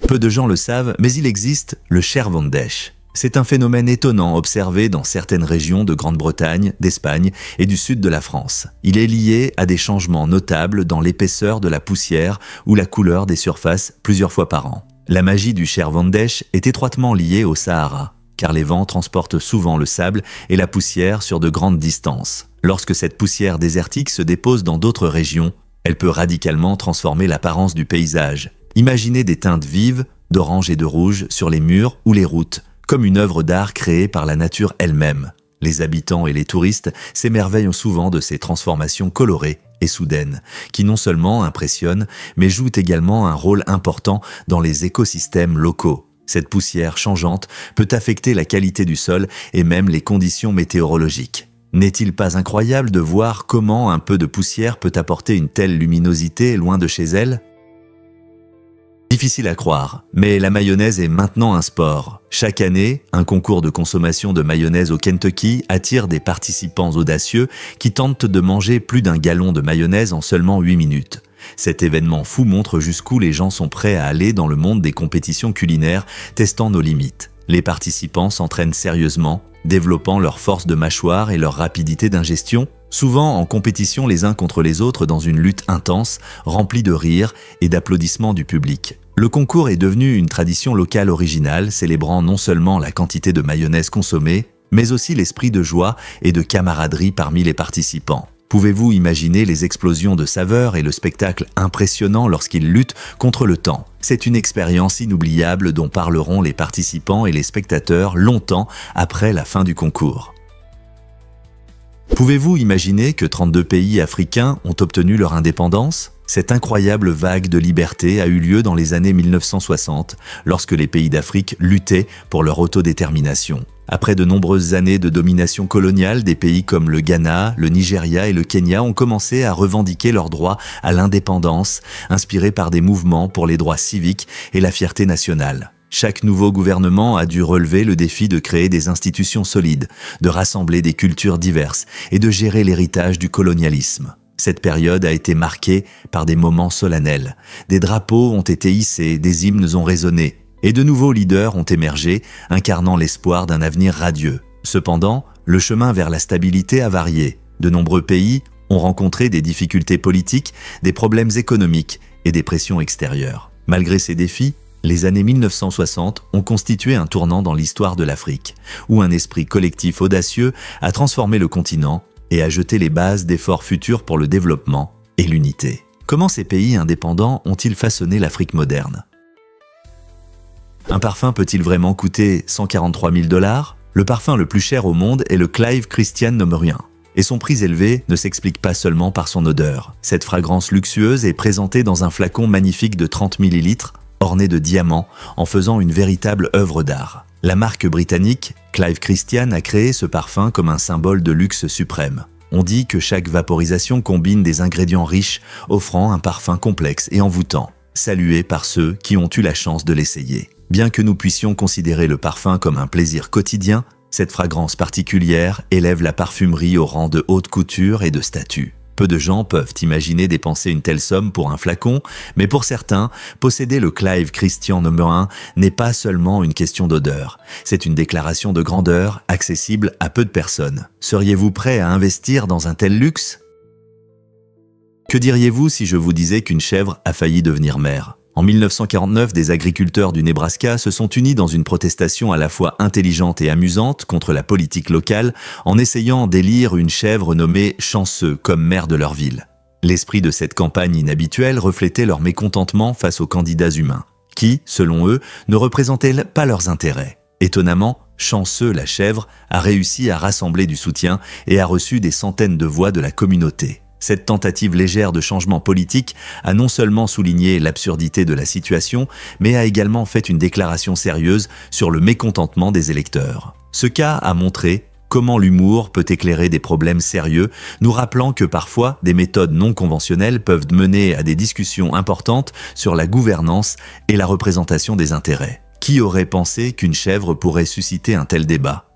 Peu de gens le savent, mais il existe le Scherwondesch. C'est un phénomène étonnant observé dans certaines régions de Grande-Bretagne, d'Espagne et du sud de la France. Il est lié à des changements notables dans l'épaisseur de la poussière ou la couleur des surfaces plusieurs fois par an. La magie du Scherwondesch est étroitement liée au Sahara, car les vents transportent souvent le sable et la poussière sur de grandes distances. Lorsque cette poussière désertique se dépose dans d'autres régions, elle peut radicalement transformer l'apparence du paysage. Imaginez des teintes vives, d'orange et de rouge sur les murs ou les routes, comme une œuvre d'art créée par la nature elle-même. Les habitants et les touristes s'émerveillent souvent de ces transformations colorées et soudaines, qui non seulement impressionnent, mais jouent également un rôle important dans les écosystèmes locaux. Cette poussière changeante peut affecter la qualité du sol et même les conditions météorologiques. N'est-il pas incroyable de voir comment un peu de poussière peut apporter une telle luminosité loin de chez elle ? Difficile à croire, mais la mayonnaise est maintenant un sport. Chaque année, un concours de consommation de mayonnaise au Kentucky attire des participants audacieux qui tentent de manger plus d'1 gallon de mayonnaise en seulement 8 minutes. Cet événement fou montre jusqu'où les gens sont prêts à aller dans le monde des compétitions culinaires, testant nos limites. Les participants s'entraînent sérieusement, développant leur force de mâchoire et leur rapidité d'ingestion, souvent en compétition les uns contre les autres dans une lutte intense, remplie de rires et d'applaudissements du public. Le concours est devenu une tradition locale originale, célébrant non seulement la quantité de mayonnaise consommée, mais aussi l'esprit de joie et de camaraderie parmi les participants. Pouvez-vous imaginer les explosions de saveurs et le spectacle impressionnant lorsqu'ils luttent contre le temps? C'est une expérience inoubliable dont parleront les participants et les spectateurs longtemps après la fin du concours. Pouvez-vous imaginer que 32 pays africains ont obtenu leur indépendance? Cette incroyable vague de liberté a eu lieu dans les années 1960, lorsque les pays d'Afrique luttaient pour leur autodétermination. Après de nombreuses années de domination coloniale, des pays comme le Ghana, le Nigeria et le Kenya ont commencé à revendiquer leur droit à l'indépendance, inspirés par des mouvements pour les droits civiques et la fierté nationale. Chaque nouveau gouvernement a dû relever le défi de créer des institutions solides, de rassembler des cultures diverses et de gérer l'héritage du colonialisme. Cette période a été marquée par des moments solennels. Des drapeaux ont été hissés, des hymnes ont résonné, et de nouveaux leaders ont émergé, incarnant l'espoir d'un avenir radieux. Cependant, le chemin vers la stabilité a varié. De nombreux pays ont rencontré des difficultés politiques, des problèmes économiques et des pressions extérieures. Malgré ces défis, les années 1960 ont constitué un tournant dans l'histoire de l'Afrique, où un esprit collectif audacieux a transformé le continent et a jeté les bases d'efforts futurs pour le développement et l'unité. Comment ces pays indépendants ont-ils façonné l'Afrique moderne? Un parfum peut-il vraiment coûter 143 000 $? Le parfum le plus cher au monde est le Clive Christian No. 1. Et son prix élevé ne s'explique pas seulement par son odeur. Cette fragrance luxueuse est présentée dans un flacon magnifique de 30 ml, orné de diamants, en faisant une véritable œuvre d'art. La marque britannique, Clive Christian, a créé ce parfum comme un symbole de luxe suprême. On dit que chaque vaporisation combine des ingrédients riches, offrant un parfum complexe et envoûtant, salué par ceux qui ont eu la chance de l'essayer. Bien que nous puissions considérer le parfum comme un plaisir quotidien, cette fragrance particulière élève la parfumerie au rang de haute couture et de statut. Peu de gens peuvent imaginer dépenser une telle somme pour un flacon, mais pour certains, posséder le Clive Christian No. 1 n'est pas seulement une question d'odeur. C'est une déclaration de grandeur accessible à peu de personnes. Seriez-vous prêt à investir dans un tel luxe? Que diriez-vous si je vous disais qu'une chèvre a failli devenir mère? En 1949, des agriculteurs du Nebraska se sont unis dans une protestation à la fois intelligente et amusante contre la politique locale en essayant d'élire une chèvre nommée Chanceux comme maire de leur ville. L'esprit de cette campagne inhabituelle reflétait leur mécontentement face aux candidats humains, qui, selon eux, ne représentaient pas leurs intérêts. Étonnamment, Chanceux, la chèvre, a réussi à rassembler du soutien et a reçu des centaines de voix de la communauté. Cette tentative légère de changement politique a non seulement souligné l'absurdité de la situation, mais a également fait une déclaration sérieuse sur le mécontentement des électeurs. Ce cas a montré comment l'humour peut éclairer des problèmes sérieux, nous rappelant que parfois des méthodes non conventionnelles peuvent mener à des discussions importantes sur la gouvernance et la représentation des intérêts. Qui aurait pensé qu'une chèvre pourrait susciter un tel débat ?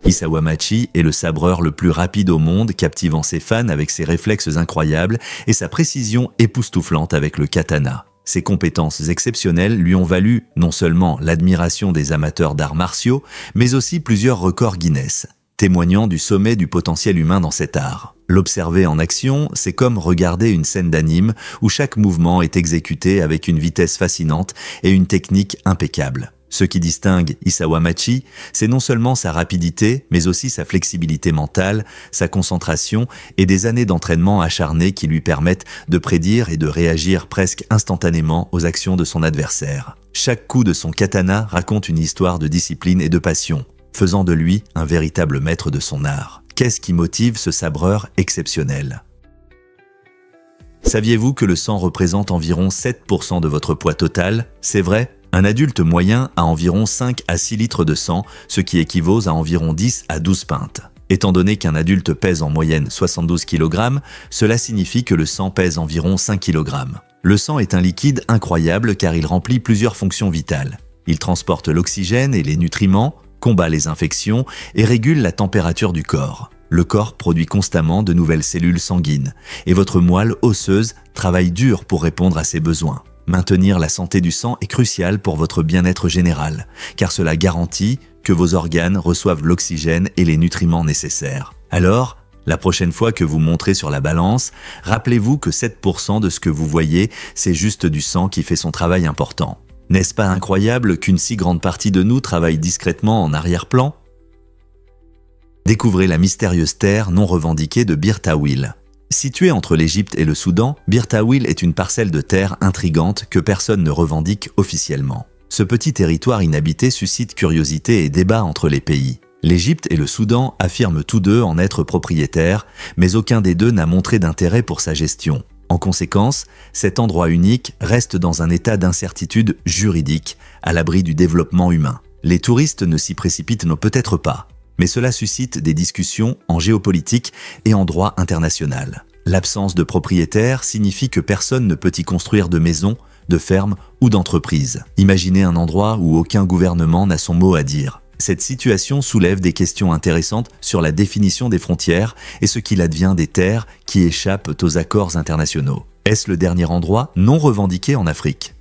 Isawamachi est le sabreur le plus rapide au monde, captivant ses fans avec ses réflexes incroyables et sa précision époustouflante avec le katana. Ses compétences exceptionnelles lui ont valu non seulement l'admiration des amateurs d'arts martiaux, mais aussi plusieurs records Guinness, témoignant du sommet du potentiel humain dans cet art. L'observer en action, c'est comme regarder une scène d'anime où chaque mouvement est exécuté avec une vitesse fascinante et une technique impeccable. Ce qui distingue Isawamachi, c'est non seulement sa rapidité, mais aussi sa flexibilité mentale, sa concentration et des années d'entraînement acharné qui lui permettent de prédire et de réagir presque instantanément aux actions de son adversaire. Chaque coup de son katana raconte une histoire de discipline et de passion, faisant de lui un véritable maître de son art. Qu'est-ce qui motive ce sabreur exceptionnel ? Saviez-vous que le sang représente environ 7% de votre poids total ? C'est vrai ? Un adulte moyen a environ 5 à 6 litres de sang, ce qui équivaut à environ 10 à 12 pintes. Étant donné qu'un adulte pèse en moyenne 72 kg, cela signifie que le sang pèse environ 5 kg. Le sang est un liquide incroyable car il remplit plusieurs fonctions vitales. Il transporte l'oxygène et les nutriments, combat les infections et régule la température du corps. Le corps produit constamment de nouvelles cellules sanguines et votre moelle osseuse travaille dur pour répondre à ses besoins. Maintenir la santé du sang est crucial pour votre bien-être général, car cela garantit que vos organes reçoivent l'oxygène et les nutriments nécessaires. Alors, la prochaine fois que vous monterez sur la balance, rappelez-vous que 7% de ce que vous voyez, c'est juste du sang qui fait son travail important. N'est-ce pas incroyable qu'une si grande partie de nous travaille discrètement en arrière-plan ? Découvrez la mystérieuse terre non revendiquée de Bir Tawil. Située entre l'Égypte et le Soudan, Bir Tawil est une parcelle de terre intrigante que personne ne revendique officiellement. Ce petit territoire inhabité suscite curiosité et débat entre les pays. L'Égypte et le Soudan affirment tous deux en être propriétaires, mais aucun des deux n'a montré d'intérêt pour sa gestion. En conséquence, cet endroit unique reste dans un état d'incertitude juridique, à l'abri du développement humain. Les touristes ne s'y précipitent peut-être pas, mais cela suscite des discussions en géopolitique et en droit international. L'absence de propriétaire signifie que personne ne peut y construire de maison, de ferme ou d'entreprise. Imaginez un endroit où aucun gouvernement n'a son mot à dire. Cette situation soulève des questions intéressantes sur la définition des frontières et ce qu'il advient des terres qui échappent aux accords internationaux. Est-ce le dernier endroit non revendiqué en Afrique ?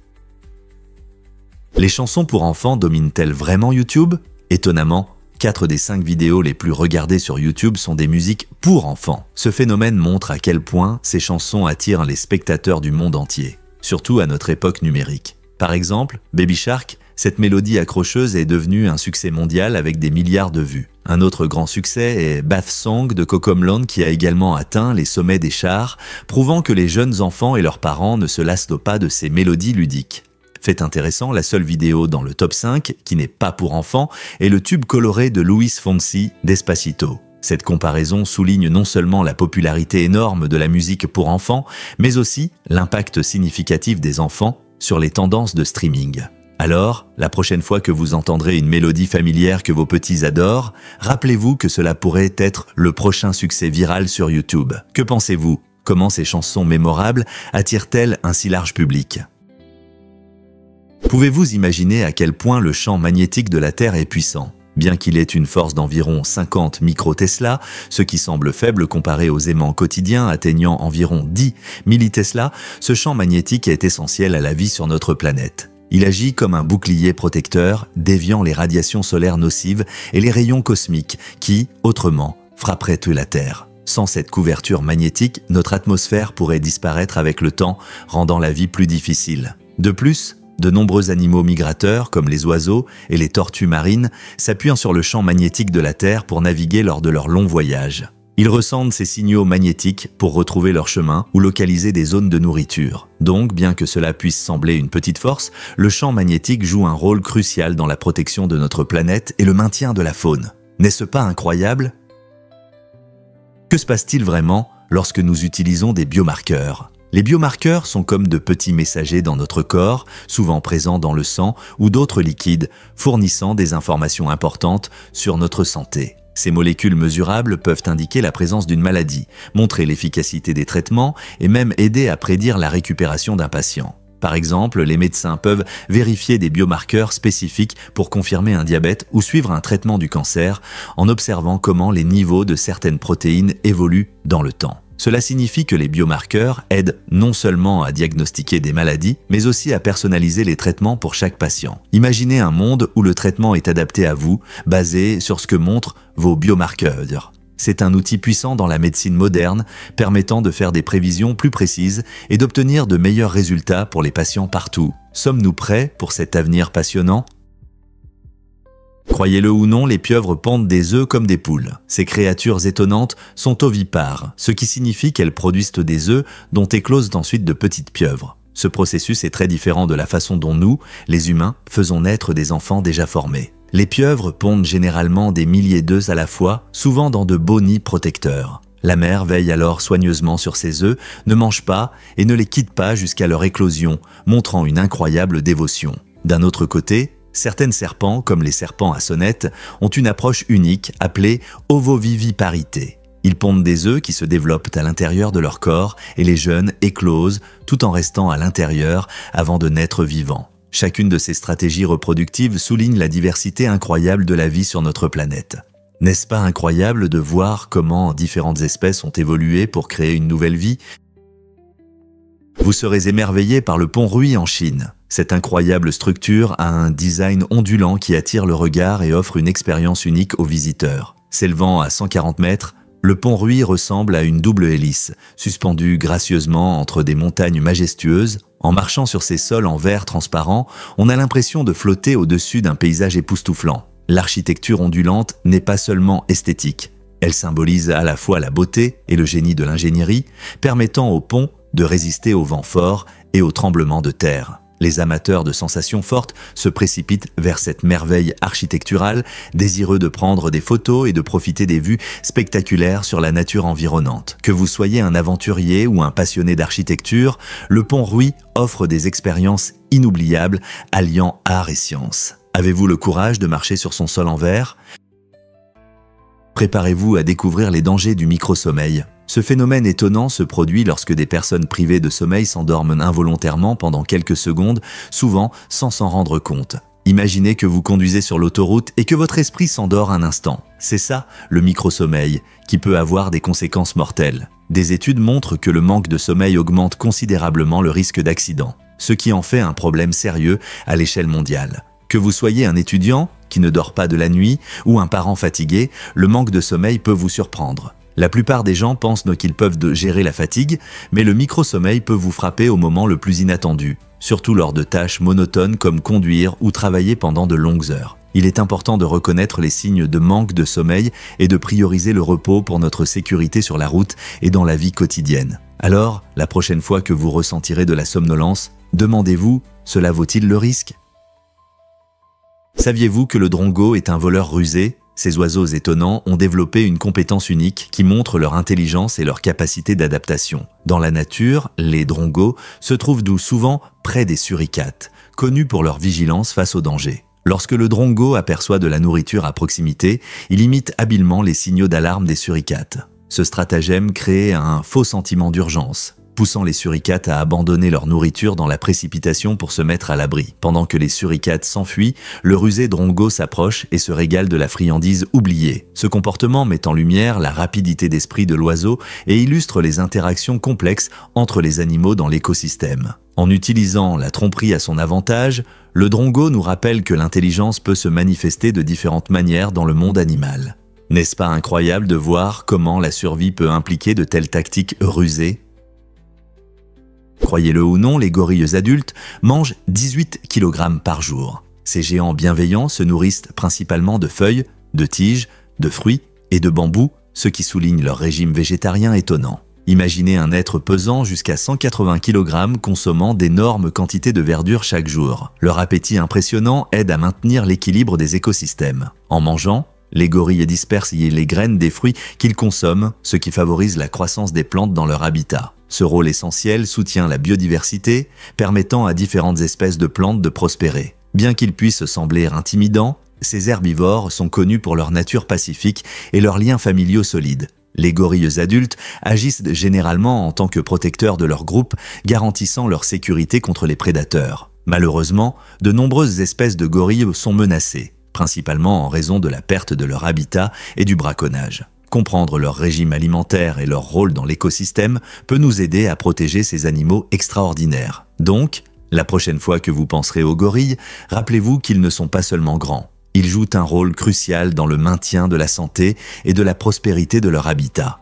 Les chansons pour enfants dominent-elles vraiment YouTube ? Étonnamment, 4 des 5 vidéos les plus regardées sur YouTube sont des musiques pour enfants. Ce phénomène montre à quel point ces chansons attirent les spectateurs du monde entier, surtout à notre époque numérique. Par exemple, Baby Shark, cette mélodie accrocheuse est devenue un succès mondial avec des milliards de vues. Un autre grand succès est Bath Song de Cocomelon qui a également atteint les sommets des charts, prouvant que les jeunes enfants et leurs parents ne se lassent pas de ces mélodies ludiques. Fait intéressant, la seule vidéo dans le top 5, qui n'est pas pour enfants, est le tube coloré de Luis Fonsi, Despacito. Cette comparaison souligne non seulement la popularité énorme de la musique pour enfants, mais aussi l'impact significatif des enfants sur les tendances de streaming. Alors, la prochaine fois que vous entendrez une mélodie familière que vos petits adorent, rappelez-vous que cela pourrait être le prochain succès viral sur YouTube. Que pensez-vous ? Comment ces chansons mémorables attirent-elles un si large public ? Pouvez-vous imaginer à quel point le champ magnétique de la Terre est puissant ? Bien qu'il ait une force d'environ 50 microtesla, ce qui semble faible comparé aux aimants quotidiens atteignant environ 10 millitesla, ce champ magnétique est essentiel à la vie sur notre planète. Il agit comme un bouclier protecteur, déviant les radiations solaires nocives et les rayons cosmiques qui, autrement, frapperaient la Terre. Sans cette couverture magnétique, notre atmosphère pourrait disparaître avec le temps, rendant la vie plus difficile. De plus, de nombreux animaux migrateurs, comme les oiseaux et les tortues marines, s'appuient sur le champ magnétique de la Terre pour naviguer lors de leurs longs voyages. Ils ressentent ces signaux magnétiques pour retrouver leur chemin ou localiser des zones de nourriture. Donc, bien que cela puisse sembler une petite force, le champ magnétique joue un rôle crucial dans la protection de notre planète et le maintien de la faune. N'est-ce pas incroyable ? Que se passe-t-il vraiment lorsque nous utilisons des biomarqueurs ? Les biomarqueurs sont comme de petits messagers dans notre corps, souvent présents dans le sang ou d'autres liquides, fournissant des informations importantes sur notre santé. Ces molécules mesurables peuvent indiquer la présence d'une maladie, montrer l'efficacité des traitements et même aider à prédire la récupération d'un patient. Par exemple, les médecins peuvent vérifier des biomarqueurs spécifiques pour confirmer un diabète ou suivre un traitement du cancer en observant comment les niveaux de certaines protéines évoluent dans le temps. Cela signifie que les biomarqueurs aident non seulement à diagnostiquer des maladies, mais aussi à personnaliser les traitements pour chaque patient. Imaginez un monde où le traitement est adapté à vous, basé sur ce que montrent vos biomarqueurs. C'est un outil puissant dans la médecine moderne, permettant de faire des prévisions plus précises et d'obtenir de meilleurs résultats pour les patients partout. Sommes-nous prêts pour cet avenir passionnant ? Croyez-le ou non, les pieuvres pondent des œufs comme des poules. Ces créatures étonnantes sont ovipares, ce qui signifie qu'elles produisent des œufs dont éclosent ensuite de petites pieuvres. Ce processus est très différent de la façon dont nous, les humains, faisons naître des enfants déjà formés. Les pieuvres pondent généralement des milliers d'œufs à la fois, souvent dans de beaux nids protecteurs. La mère veille alors soigneusement sur ses œufs, ne mange pas et ne les quitte pas jusqu'à leur éclosion, montrant une incroyable dévotion. D'un autre côté, certains serpents, comme les serpents à sonnette, ont une approche unique appelée ovoviviparité. Ils pondent des œufs qui se développent à l'intérieur de leur corps et les jeunes éclosent tout en restant à l'intérieur avant de naître vivants. Chacune de ces stratégies reproductives souligne la diversité incroyable de la vie sur notre planète. N'est-ce pas incroyable de voir comment différentes espèces ont évolué pour créer une nouvelle vie ? Vous serez émerveillé par le pont Rui en Chine. Cette incroyable structure a un design ondulant qui attire le regard et offre une expérience unique aux visiteurs. S'élevant à 140 mètres, le pont Rui ressemble à une double hélice, suspendue gracieusement entre des montagnes majestueuses. En marchant sur ces sols en verre transparent, on a l'impression de flotter au-dessus d'un paysage époustouflant. L'architecture ondulante n'est pas seulement esthétique. Elle symbolise à la fois la beauté et le génie de l'ingénierie, permettant au pont de résister aux vents forts et aux tremblements de terre. Les amateurs de sensations fortes se précipitent vers cette merveille architecturale, désireux de prendre des photos et de profiter des vues spectaculaires sur la nature environnante. Que vous soyez un aventurier ou un passionné d'architecture, le pont Rui offre des expériences inoubliables, alliant art et science. Avez-vous le courage de marcher sur son sol en verre ? Préparez-vous à découvrir les dangers du microsommeil. Ce phénomène étonnant se produit lorsque des personnes privées de sommeil s'endorment involontairement pendant quelques secondes, souvent sans s'en rendre compte. Imaginez que vous conduisez sur l'autoroute et que votre esprit s'endort un instant. C'est ça, le microsommeil, qui peut avoir des conséquences mortelles. Des études montrent que le manque de sommeil augmente considérablement le risque d'accident, ce qui en fait un problème sérieux à l'échelle mondiale. Que vous soyez un étudiant qui ne dort pas de la nuit ou un parent fatigué, le manque de sommeil peut vous surprendre. La plupart des gens pensent qu'ils peuvent gérer la fatigue, mais le microsommeil peut vous frapper au moment le plus inattendu, surtout lors de tâches monotones comme conduire ou travailler pendant de longues heures. Il est important de reconnaître les signes de manque de sommeil et de prioriser le repos pour notre sécurité sur la route et dans la vie quotidienne. Alors, la prochaine fois que vous ressentirez de la somnolence, demandez-vous, cela vaut-il le risque ? Saviez-vous que le drongo est un voleur rusé ? Ces oiseaux étonnants ont développé une compétence unique qui montre leur intelligence et leur capacité d'adaptation. Dans la nature, les drongos se trouvent souvent près des suricates, connus pour leur vigilance face aux dangers. Lorsque le drongo aperçoit de la nourriture à proximité, il imite habilement les signaux d'alarme des suricates. Ce stratagème crée un faux sentiment d'urgence, poussant les suricates à abandonner leur nourriture dans la précipitation pour se mettre à l'abri. Pendant que les suricates s'enfuient, le rusé drongo s'approche et se régale de la friandise oubliée. Ce comportement met en lumière la rapidité d'esprit de l'oiseau et illustre les interactions complexes entre les animaux dans l'écosystème. En utilisant la tromperie à son avantage, le drongo nous rappelle que l'intelligence peut se manifester de différentes manières dans le monde animal. N'est-ce pas incroyable de voir comment la survie peut impliquer de telles tactiques rusées ? Croyez-le ou non, les gorilles adultes mangent 18 kg par jour. Ces géants bienveillants se nourrissent principalement de feuilles, de tiges, de fruits et de bambous, ce qui souligne leur régime végétarien étonnant. Imaginez un être pesant jusqu'à 180 kg consommant d'énormes quantités de verdure chaque jour. Leur appétit impressionnant aide à maintenir l'équilibre des écosystèmes. En mangeant, les gorilles dispersent les graines des fruits qu'ils consomment, ce qui favorise la croissance des plantes dans leur habitat. Ce rôle essentiel soutient la biodiversité, permettant à différentes espèces de plantes de prospérer. Bien qu'ils puissent sembler intimidants, ces herbivores sont connus pour leur nature pacifique et leurs liens familiaux solides. Les gorilles adultes agissent généralement en tant que protecteurs de leur groupe, garantissant leur sécurité contre les prédateurs. Malheureusement, de nombreuses espèces de gorilles sont menacées, principalement en raison de la perte de leur habitat et du braconnage. Comprendre leur régime alimentaire et leur rôle dans l'écosystème peut nous aider à protéger ces animaux extraordinaires. Donc, la prochaine fois que vous penserez aux gorilles, rappelez-vous qu'ils ne sont pas seulement grands. Ils jouent un rôle crucial dans le maintien de la santé et de la prospérité de leur habitat.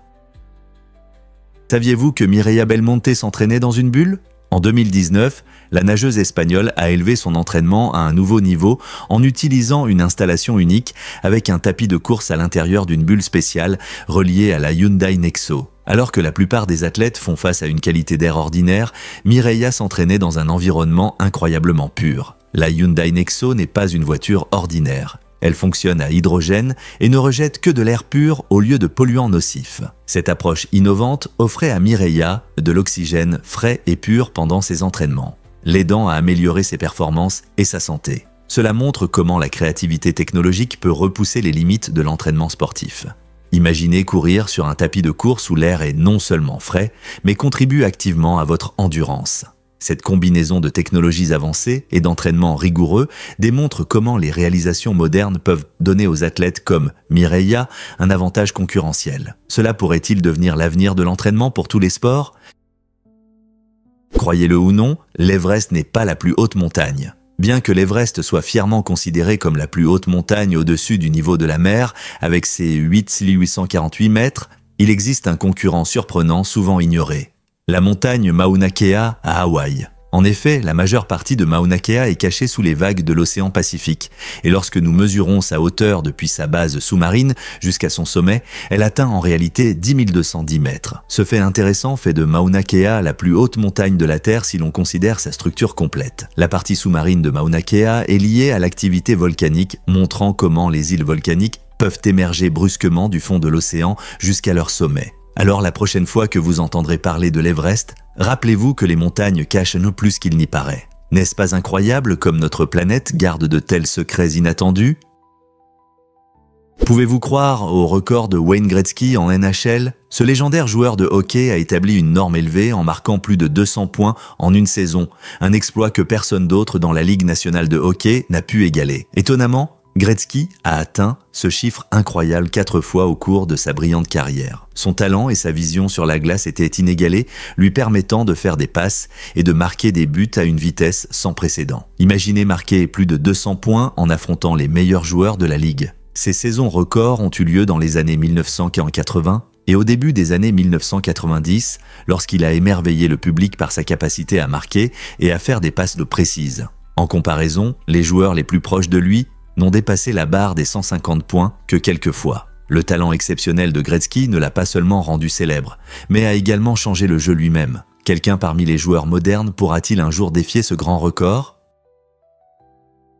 Saviez-vous que Mireia Belmonte s'entraînait dans une bulle ? En 2019, la nageuse espagnole a élevé son entraînement à un nouveau niveau en utilisant une installation unique avec un tapis de course à l'intérieur d'une bulle spéciale reliée à la Hyundai Nexo. Alors que la plupart des athlètes font face à une qualité d'air ordinaire, Mireia s'entraînait dans un environnement incroyablement pur. La Hyundai Nexo n'est pas une voiture ordinaire. Elle fonctionne à hydrogène et ne rejette que de l'air pur au lieu de polluants nocifs. Cette approche innovante offrait à Mireia de l'oxygène frais et pur pendant ses entraînements, l'aidant à améliorer ses performances et sa santé. Cela montre comment la créativité technologique peut repousser les limites de l'entraînement sportif. Imaginez courir sur un tapis de course où l'air est non seulement frais, mais contribue activement à votre endurance. Cette combinaison de technologies avancées et d'entraînement rigoureux démontre comment les réalisations modernes peuvent donner aux athlètes comme Mireia un avantage concurrentiel. Cela pourrait-il devenir l'avenir de l'entraînement pour tous les sports ? Croyez-le ou non, l'Everest n'est pas la plus haute montagne. Bien que l'Everest soit fièrement considéré comme la plus haute montagne au-dessus du niveau de la mer, avec ses 8848 mètres, il existe un concurrent surprenant souvent ignoré. La montagne Mauna Kea à Hawaï. En effet, la majeure partie de Mauna Kea est cachée sous les vagues de l'océan Pacifique, et lorsque nous mesurons sa hauteur depuis sa base sous-marine jusqu'à son sommet, elle atteint en réalité 10 210 mètres. Ce fait intéressant fait de Mauna Kea la plus haute montagne de la Terre si l'on considère sa structure complète. La partie sous-marine de Mauna Kea est liée à l'activité volcanique, montrant comment les îles volcaniques peuvent émerger brusquement du fond de l'océan jusqu'à leur sommet. Alors la prochaine fois que vous entendrez parler de l'Everest, rappelez-vous que les montagnes cachent non plus qu'il n'y paraît. N'est-ce pas incroyable comme notre planète garde de tels secrets inattendus ? Pouvez-vous croire au record de Wayne Gretzky en NHL ? Ce légendaire joueur de hockey a établi une norme élevée en marquant plus de 200 points en une saison, un exploit que personne d'autre dans la Ligue nationale de hockey n'a pu égaler. Étonnamment, Gretzky a atteint ce chiffre incroyable 4 fois au cours de sa brillante carrière. Son talent et sa vision sur la glace étaient inégalés, lui permettant de faire des passes et de marquer des buts à une vitesse sans précédent. Imaginez marquer plus de 200 points en affrontant les meilleurs joueurs de la Ligue. Ces saisons records ont eu lieu dans les années 1980 et au début des années 1990, lorsqu'il a émerveillé le public par sa capacité à marquer et à faire des passes précises. En comparaison, les joueurs les plus proches de lui n'ont dépassé la barre des 150 points que quelques fois. Le talent exceptionnel de Gretzky ne l'a pas seulement rendu célèbre, mais a également changé le jeu lui-même. Quelqu'un parmi les joueurs modernes pourra-t-il un jour défier ce grand record ?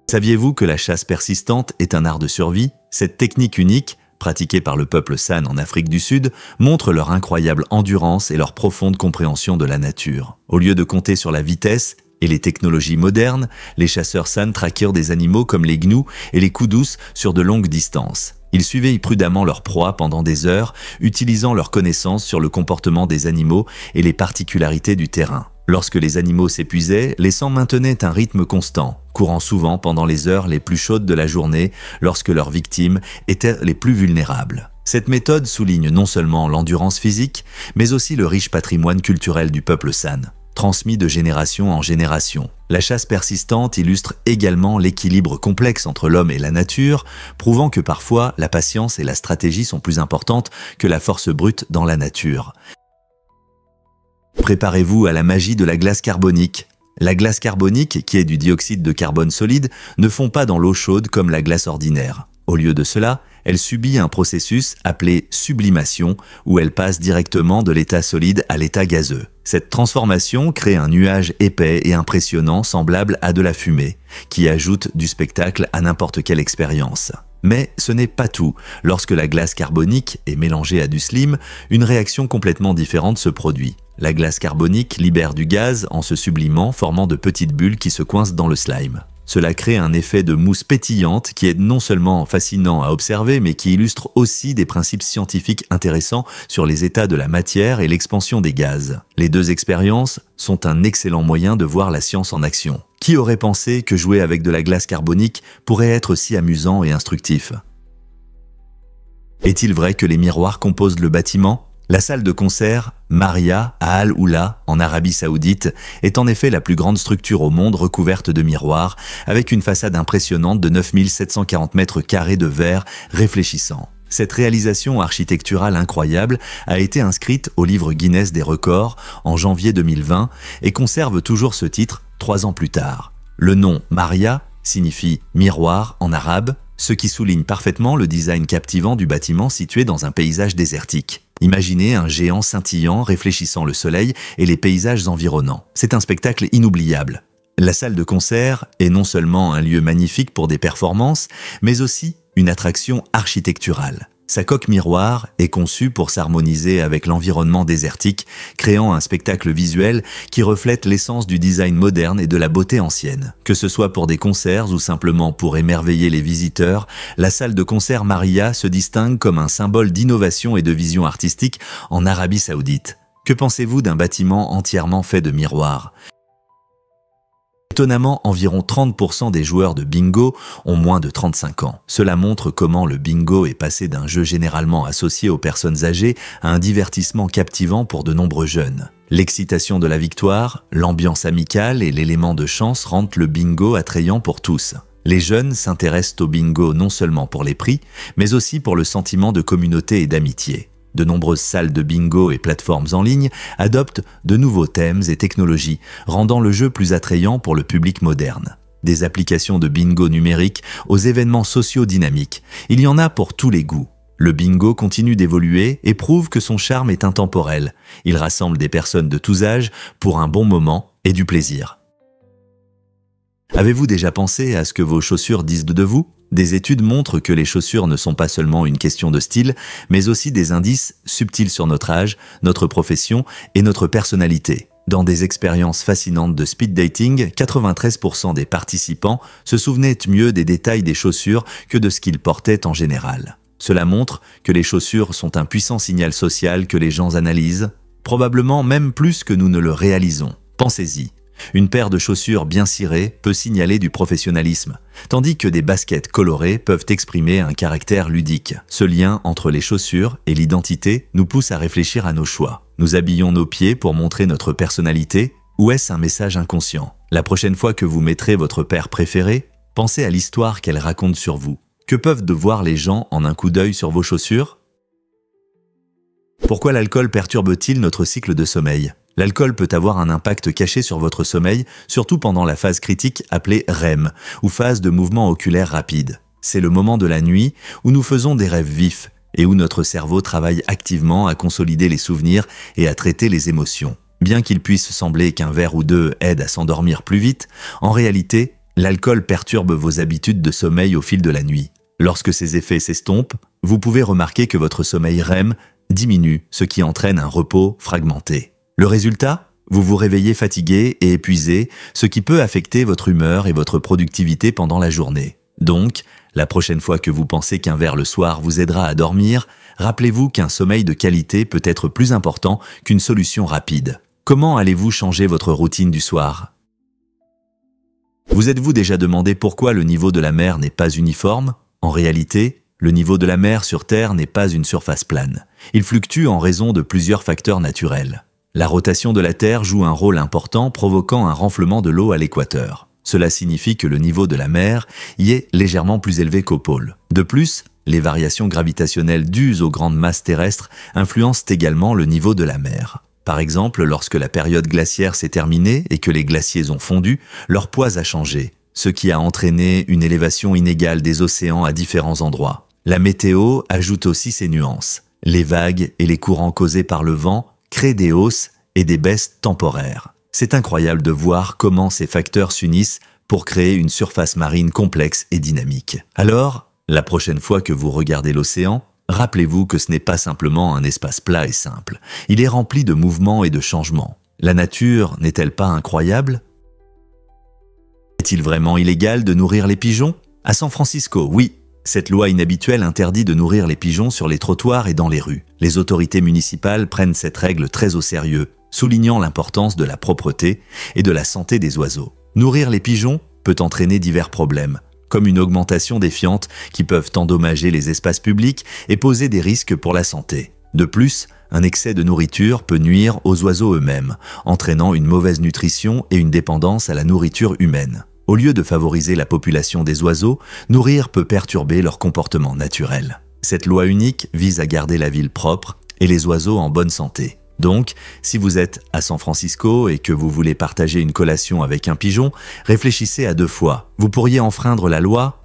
Saviez-vous que la chasse persistante est un art de survie ? Cette technique unique, pratiquée par le peuple San en Afrique du Sud, montre leur incroyable endurance et leur profonde compréhension de la nature. Au lieu de compter sur la vitesse et les technologies modernes, les chasseurs San traquèrent des animaux comme les gnous et les koudous sur de longues distances. Ils suivaient prudemment leur proie pendant des heures, utilisant leurs connaissances sur le comportement des animaux et les particularités du terrain. Lorsque les animaux s'épuisaient, les San maintenaient un rythme constant, courant souvent pendant les heures les plus chaudes de la journée, lorsque leurs victimes étaient les plus vulnérables. Cette méthode souligne non seulement l'endurance physique, mais aussi le riche patrimoine culturel du peuple San, transmis de génération en génération. La chasse persistante illustre également l'équilibre complexe entre l'homme et la nature, prouvant que parfois la patience et la stratégie sont plus importantes que la force brute dans la nature. Préparez-vous à la magie de la glace carbonique. La glace carbonique, qui est du dioxyde de carbone solide, ne fond pas dans l'eau chaude comme la glace ordinaire. Au lieu de cela, elle subit un processus appelé sublimation, où elle passe directement de l'état solide à l'état gazeux. Cette transformation crée un nuage épais et impressionnant semblable à de la fumée, qui ajoute du spectacle à n'importe quelle expérience. Mais ce n'est pas tout. Lorsque la glace carbonique est mélangée à du slime, une réaction complètement différente se produit. La glace carbonique libère du gaz en se sublimant, formant de petites bulles qui se coincent dans le slime. Cela crée un effet de mousse pétillante qui est non seulement fascinant à observer, mais qui illustre aussi des principes scientifiques intéressants sur les états de la matière et l'expansion des gaz. Les deux expériences sont un excellent moyen de voir la science en action. Qui aurait pensé que jouer avec de la glace carbonique pourrait être si amusant et instructif? Est-il vrai que les miroirs composent le bâtiment? La salle de concert Maria à Al Oula, en Arabie Saoudite, est en effet la plus grande structure au monde recouverte de miroirs, avec une façade impressionnante de 9740 mètres carrés de verre réfléchissant. Cette réalisation architecturale incroyable a été inscrite au livre Guinness des records en janvier 2020 et conserve toujours ce titre 3 ans plus tard. Le nom Maria signifie miroir en arabe, ce qui souligne parfaitement le design captivant du bâtiment situé dans un paysage désertique. Imaginez un géant scintillant réfléchissant le soleil et les paysages environnants. C'est un spectacle inoubliable. La salle de concert est non seulement un lieu magnifique pour des performances, mais aussi une attraction architecturale. Sa coque miroir est conçue pour s'harmoniser avec l'environnement désertique, créant un spectacle visuel qui reflète l'essence du design moderne et de la beauté ancienne. Que ce soit pour des concerts ou simplement pour émerveiller les visiteurs, la salle de concert Maria se distingue comme un symbole d'innovation et de vision artistique en Arabie Saoudite. Que pensez-vous d'un bâtiment entièrement fait de miroirs ? Étonnamment, environ 30% des joueurs de bingo ont moins de 35 ans. Cela montre comment le bingo est passé d'un jeu généralement associé aux personnes âgées à un divertissement captivant pour de nombreux jeunes. L'excitation de la victoire, l'ambiance amicale et l'élément de chance rendent le bingo attrayant pour tous. Les jeunes s'intéressent au bingo non seulement pour les prix, mais aussi pour le sentiment de communauté et d'amitié. De nombreuses salles de bingo et plateformes en ligne adoptent de nouveaux thèmes et technologies, rendant le jeu plus attrayant pour le public moderne. Des applications de bingo numériques aux événements sociaux dynamiques, il y en a pour tous les goûts. Le bingo continue d'évoluer et prouve que son charme est intemporel. Il rassemble des personnes de tous âges pour un bon moment et du plaisir. Avez-vous déjà pensé à ce que vos chaussures disent de vous ? Des études montrent que les chaussures ne sont pas seulement une question de style, mais aussi des indices subtils sur notre âge, notre profession et notre personnalité. Dans des expériences fascinantes de speed dating, 93% des participants se souvenaient mieux des détails des chaussures que de ce qu'ils portaient en général. Cela montre que les chaussures sont un puissant signal social que les gens analysent, probablement même plus que nous ne le réalisons. Pensez-y. Une paire de chaussures bien cirées peut signaler du professionnalisme, tandis que des baskets colorées peuvent exprimer un caractère ludique. Ce lien entre les chaussures et l'identité nous pousse à réfléchir à nos choix. Nous habillons nos pieds pour montrer notre personnalité, ou est-ce un message inconscient? La prochaine fois que vous mettrez votre paire préférée, pensez à l'histoire qu'elle raconte sur vous. Que peuvent devoir les gens en un coup d'œil sur vos chaussures? Pourquoi l'alcool perturbe-t-il notre cycle de sommeil? L'alcool peut avoir un impact caché sur votre sommeil, surtout pendant la phase critique appelée REM, ou phase de mouvement oculaire rapide. C'est le moment de la nuit où nous faisons des rêves vifs et où notre cerveau travaille activement à consolider les souvenirs et à traiter les émotions. Bien qu'il puisse sembler qu'un verre ou deux aide à s'endormir plus vite, en réalité, l'alcool perturbe vos habitudes de sommeil au fil de la nuit. Lorsque ces effets s'estompent, vous pouvez remarquer que votre sommeil REM diminue, ce qui entraîne un repos fragmenté. Le résultat? Vous vous réveillez fatigué et épuisé, ce qui peut affecter votre humeur et votre productivité pendant la journée. Donc, la prochaine fois que vous pensez qu'un verre le soir vous aidera à dormir, rappelez-vous qu'un sommeil de qualité peut être plus important qu'une solution rapide. Comment allez-vous changer votre routine du soir? Vous êtes-vous déjà demandé pourquoi le niveau de la mer n'est pas uniforme? En réalité, le niveau de la mer sur Terre n'est pas une surface plane. Il fluctue en raison de plusieurs facteurs naturels. La rotation de la Terre joue un rôle important, provoquant un renflement de l'eau à l'équateur. Cela signifie que le niveau de la mer y est légèrement plus élevé qu'au pôle. De plus, les variations gravitationnelles dues aux grandes masses terrestres influencent également le niveau de la mer. Par exemple, lorsque la période glaciaire s'est terminée et que les glaciers ont fondu, leur poids a changé, ce qui a entraîné une élévation inégale des océans à différents endroits. La météo ajoute aussi ses nuances. Les vagues et les courants causés par le vent créent des hausses et des baisses temporaires. C'est incroyable de voir comment ces facteurs s'unissent pour créer une surface marine complexe et dynamique. Alors, la prochaine fois que vous regardez l'océan, rappelez-vous que ce n'est pas simplement un espace plat et simple. Il est rempli de mouvements et de changements. La nature n'est-elle pas incroyable? Est-il vraiment illégal de nourrir les pigeons? À San Francisco, oui. Cette loi inhabituelle interdit de nourrir les pigeons sur les trottoirs et dans les rues. Les autorités municipales prennent cette règle très au sérieux, soulignant l'importance de la propreté et de la santé des oiseaux. Nourrir les pigeons peut entraîner divers problèmes, comme une augmentation défiante qui peuvent endommager les espaces publics et poser des risques pour la santé. De plus, un excès de nourriture peut nuire aux oiseaux eux-mêmes, entraînant une mauvaise nutrition et une dépendance à la nourriture humaine. Au lieu de favoriser la population des oiseaux, nourrir peut perturber leur comportement naturel. Cette loi unique vise à garder la ville propre et les oiseaux en bonne santé. Donc, si vous êtes à San Francisco et que vous voulez partager une collation avec un pigeon, réfléchissez à 2 fois. Vous pourriez enfreindre la loi?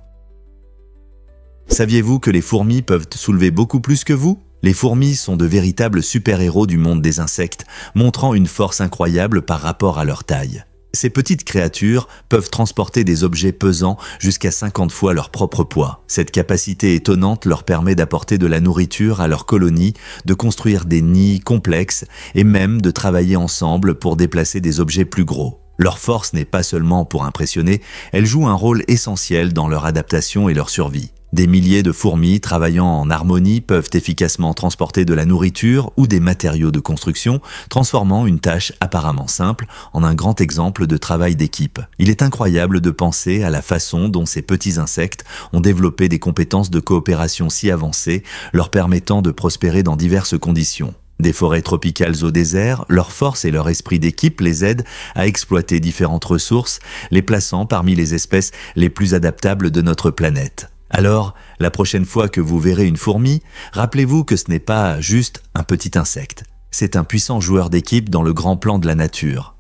Saviez-vous que les fourmis peuvent soulever beaucoup plus que vous? Les fourmis sont de véritables super-héros du monde des insectes, montrant une force incroyable par rapport à leur taille. Ces petites créatures peuvent transporter des objets pesants jusqu'à 50 fois leur propre poids. Cette capacité étonnante leur permet d'apporter de la nourriture à leur colonie, de construire des nids complexes et même de travailler ensemble pour déplacer des objets plus gros. Leur force n'est pas seulement pour impressionner, elle joue un rôle essentiel dans leur adaptation et leur survie. Des milliers de fourmis travaillant en harmonie peuvent efficacement transporter de la nourriture ou des matériaux de construction, transformant une tâche apparemment simple en un grand exemple de travail d'équipe. Il est incroyable de penser à la façon dont ces petits insectes ont développé des compétences de coopération si avancées, leur permettant de prospérer dans diverses conditions. Des forêts tropicales au désert, leur force et leur esprit d'équipe les aident à exploiter différentes ressources, les plaçant parmi les espèces les plus adaptables de notre planète. Alors, la prochaine fois que vous verrez une fourmi, rappelez-vous que ce n'est pas juste un petit insecte. C'est un puissant joueur d'équipe dans le grand plan de la nature.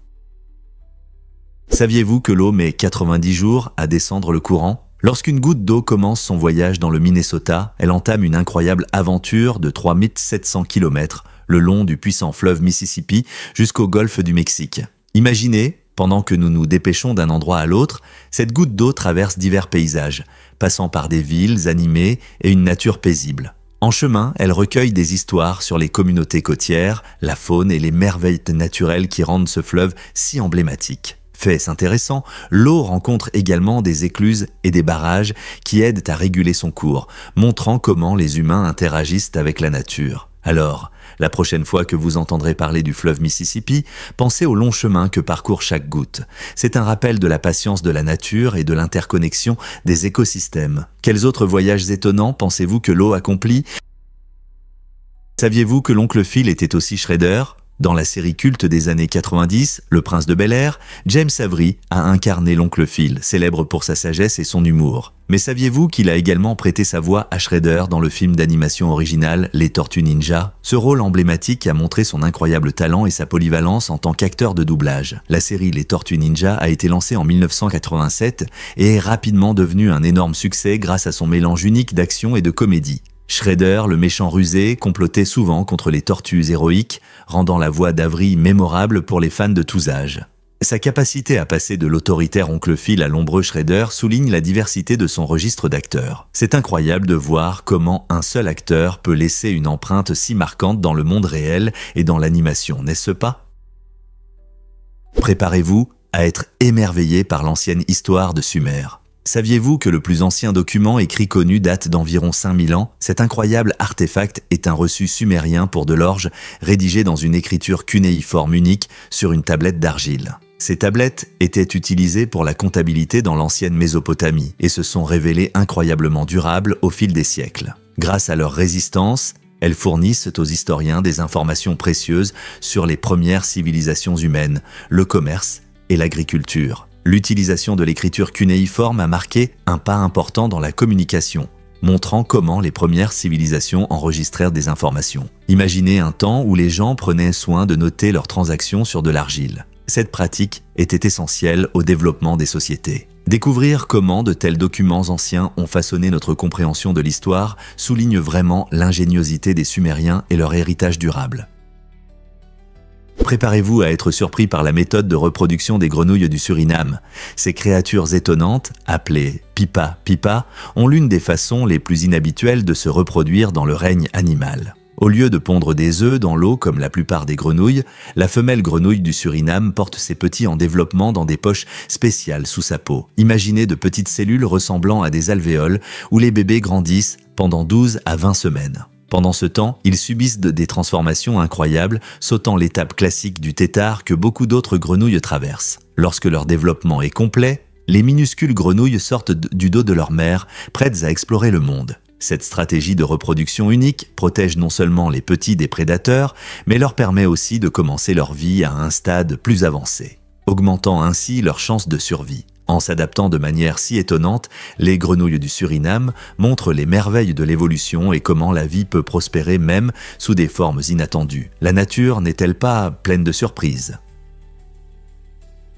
Saviez-vous que l'eau met 90 jours à descendre le courant? Lorsqu'une goutte d'eau commence son voyage dans le Minnesota, elle entame une incroyable aventure de 3700 km le long du puissant fleuve Mississippi jusqu'au golfe du Mexique. Imaginez, pendant que nous nous dépêchons d'un endroit à l'autre, cette goutte d'eau traverse divers paysages, passant par des villes animées et une nature paisible. En chemin, elle recueille des histoires sur les communautés côtières, la faune et les merveilles naturelles qui rendent ce fleuve si emblématique. Fait intéressant, l'eau rencontre également des écluses et des barrages qui aident à réguler son cours, montrant comment les humains interagissent avec la nature. Alors, la prochaine fois que vous entendrez parler du fleuve Mississippi, pensez au long chemin que parcourt chaque goutte. C'est un rappel de la patience de la nature et de l'interconnexion des écosystèmes. Quels autres voyages étonnants pensez-vous que l'eau accomplit? Saviez-vous que l'oncle Phil était aussi Shredder? Dans la série culte des années 90, Le Prince de Bel-Air, James Avery a incarné l'oncle Phil, célèbre pour sa sagesse et son humour. Mais saviez-vous qu'il a également prêté sa voix à Shredder dans le film d'animation original Les Tortues Ninja? Ce rôle emblématique a montré son incroyable talent et sa polyvalence en tant qu'acteur de doublage. La série Les Tortues Ninja a été lancée en 1987 et est rapidement devenue un énorme succès grâce à son mélange unique d'action et de comédie. Shredder, le méchant rusé, complotait souvent contre les tortues héroïques, rendant la voix d'Avery mémorable pour les fans de tous âges. Sa capacité à passer de l'autoritaire oncle Phil à l'ombreux Shredder souligne la diversité de son registre d'acteurs. C'est incroyable de voir comment un seul acteur peut laisser une empreinte si marquante dans le monde réel et dans l'animation, n'est-ce pas? Préparez-vous à être émerveillé par l'ancienne histoire de Sumer. Saviez-vous que le plus ancien document écrit connu date d'environ 5000 ans? Cet incroyable artefact est un reçu sumérien pour de l'orge rédigé dans une écriture cunéiforme unique sur une tablette d'argile. Ces tablettes étaient utilisées pour la comptabilité dans l'ancienne Mésopotamie et se sont révélées incroyablement durables au fil des siècles. Grâce à leur résistance, elles fournissent aux historiens des informations précieuses sur les premières civilisations humaines, le commerce et l'agriculture. L'utilisation de l'écriture cunéiforme a marqué un pas important dans la communication, montrant comment les premières civilisations enregistrèrent des informations. Imaginez un temps où les gens prenaient soin de noter leurs transactions sur de l'argile. Cette pratique était essentielle au développement des sociétés. Découvrir comment de tels documents anciens ont façonné notre compréhension de l'histoire souligne vraiment l'ingéniosité des Sumériens et leur héritage durable. Préparez-vous à être surpris par la méthode de reproduction des grenouilles du Suriname. Ces créatures étonnantes, appelées pipa-pipa, ont l'une des façons les plus inhabituelles de se reproduire dans le règne animal. Au lieu de pondre des œufs dans l'eau comme la plupart des grenouilles, la femelle grenouille du Suriname porte ses petits en développement dans des poches spéciales sous sa peau. Imaginez de petites cellules ressemblant à des alvéoles où les bébés grandissent pendant 12 à 20 semaines. Pendant ce temps, ils subissent des transformations incroyables, sautant l'étape classique du tétard que beaucoup d'autres grenouilles traversent. Lorsque leur développement est complet, les minuscules grenouilles sortent du dos de leur mère, prêtes à explorer le monde. Cette stratégie de reproduction unique protège non seulement les petits des prédateurs, mais leur permet aussi de commencer leur vie à un stade plus avancé, augmentant ainsi leurs chances de survie. En s'adaptant de manière si étonnante, les grenouilles du Suriname montrent les merveilles de l'évolution et comment la vie peut prospérer même sous des formes inattendues. La nature n'est-elle pas pleine de surprises ?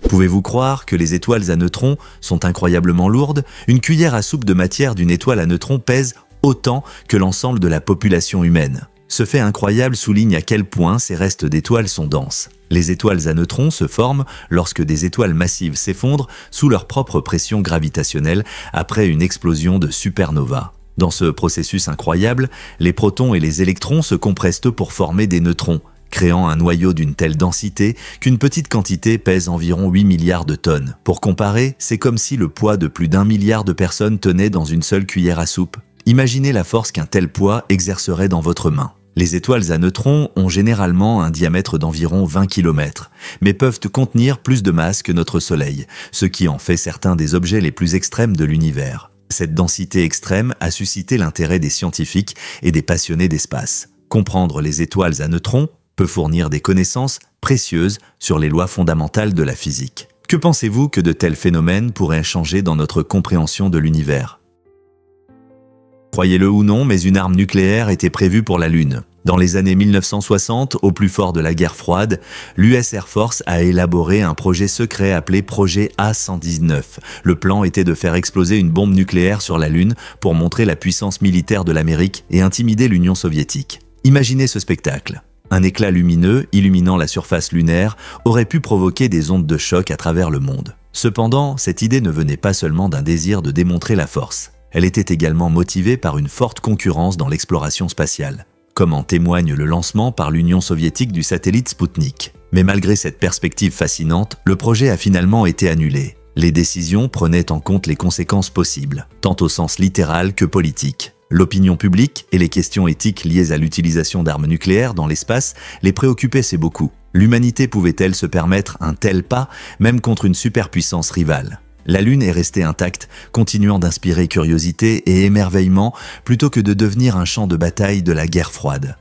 Pouvez-vous croire que les étoiles à neutrons sont incroyablement lourdes ? Une cuillère à soupe de matière d'une étoile à neutrons pèse autant que l'ensemble de la population humaine. Ce fait incroyable souligne à quel point ces restes d'étoiles sont denses. Les étoiles à neutrons se forment lorsque des étoiles massives s'effondrent sous leur propre pression gravitationnelle après une explosion de supernova. Dans ce processus incroyable, les protons et les électrons se compressent pour former des neutrons, créant un noyau d'une telle densité qu'une petite quantité pèse environ 8 milliards de tonnes. Pour comparer, c'est comme si le poids de plus d'1 milliard de personnes tenait dans une seule cuillère à soupe. Imaginez la force qu'un tel poids exercerait dans votre main. Les étoiles à neutrons ont généralement un diamètre d'environ 20 km, mais peuvent contenir plus de masse que notre Soleil, ce qui en fait certains des objets les plus extrêmes de l'univers. Cette densité extrême a suscité l'intérêt des scientifiques et des passionnés d'espace. Comprendre les étoiles à neutrons peut fournir des connaissances précieuses sur les lois fondamentales de la physique. Que pensez-vous que de tels phénomènes pourraient changer dans notre compréhension de l'univers ? Croyez-le ou non, mais une arme nucléaire était prévue pour la Lune. Dans les années 1960, au plus fort de la guerre froide, l'US Air Force a élaboré un projet secret appelé Projet A-119. Le plan était de faire exploser une bombe nucléaire sur la Lune pour montrer la puissance militaire de l'Amérique et intimider l'Union soviétique. Imaginez ce spectacle. Un éclat lumineux, illuminant la surface lunaire, aurait pu provoquer des ondes de choc à travers le monde. Cependant, cette idée ne venait pas seulement d'un désir de démontrer la force. Elle était également motivée par une forte concurrence dans l'exploration spatiale, comme en témoigne le lancement par l'Union soviétique du satellite Spoutnik. Mais malgré cette perspective fascinante, le projet a finalement été annulé. Les décisions prenaient en compte les conséquences possibles, tant au sens littéral que politique. L'opinion publique et les questions éthiques liées à l'utilisation d'armes nucléaires dans l'espace les préoccupaient beaucoup. L'humanité pouvait-elle se permettre un tel pas, même contre une superpuissance rivale ? La Lune est restée intacte, continuant d'inspirer curiosité et émerveillement plutôt que de devenir un champ de bataille de la guerre froide.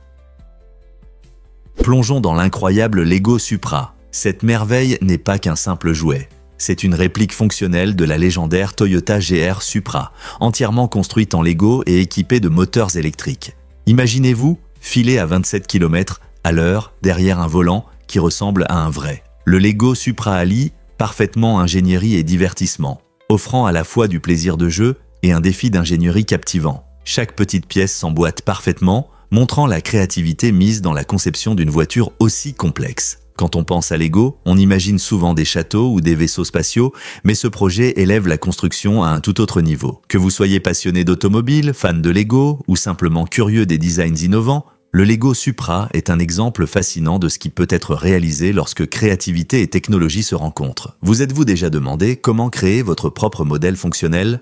Plongeons dans l'incroyable Lego Supra. Cette merveille n'est pas qu'un simple jouet. C'est une réplique fonctionnelle de la légendaire Toyota GR Supra, entièrement construite en Lego et équipée de moteurs électriques. Imaginez-vous filer à 27 km/h derrière un volant qui ressemble à un vrai. Le Lego Supra allie parfaitement ingénierie et divertissement, offrant à la fois du plaisir de jeu et un défi d'ingénierie captivant. Chaque petite pièce s'emboîte parfaitement, montrant la créativité mise dans la conception d'une voiture aussi complexe. Quand on pense à Lego, on imagine souvent des châteaux ou des vaisseaux spatiaux, mais ce projet élève la construction à un tout autre niveau. Que vous soyez passionné d'automobile, fan de Lego ou simplement curieux des designs innovants, le Lego Supra est un exemple fascinant de ce qui peut être réalisé lorsque créativité et technologie se rencontrent. Vous êtes-vous déjà demandé comment créer votre propre modèle fonctionnel ?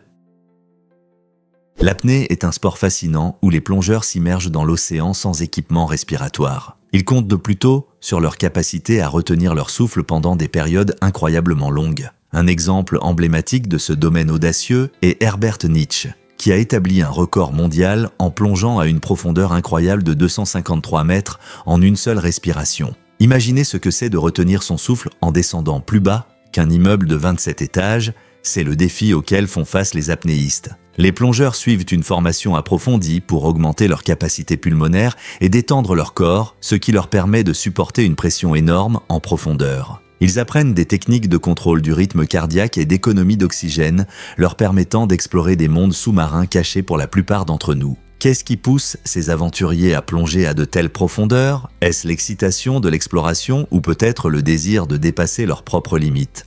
L'apnée est un sport fascinant où les plongeurs s'immergent dans l'océan sans équipement respiratoire. Ils comptent plutôt sur leur capacité à retenir leur souffle pendant des périodes incroyablement longues. Un exemple emblématique de ce domaine audacieux est Herbert Nietzsche, qui a établi un record mondial en plongeant à une profondeur incroyable de 253 mètres en une seule respiration. Imaginez ce que c'est de retenir son souffle en descendant plus bas qu'un immeuble de 27 étages, c'est le défi auquel font face les apnéistes. Les plongeurs suivent une formation approfondie pour augmenter leur capacité pulmonaire et détendre leur corps, ce qui leur permet de supporter une pression énorme en profondeur. Ils apprennent des techniques de contrôle du rythme cardiaque et d'économie d'oxygène, leur permettant d'explorer des mondes sous-marins cachés pour la plupart d'entre nous. Qu'est-ce qui pousse ces aventuriers à plonger à de telles profondeurs ? Est-ce l'excitation de l'exploration ou peut-être le désir de dépasser leurs propres limites ?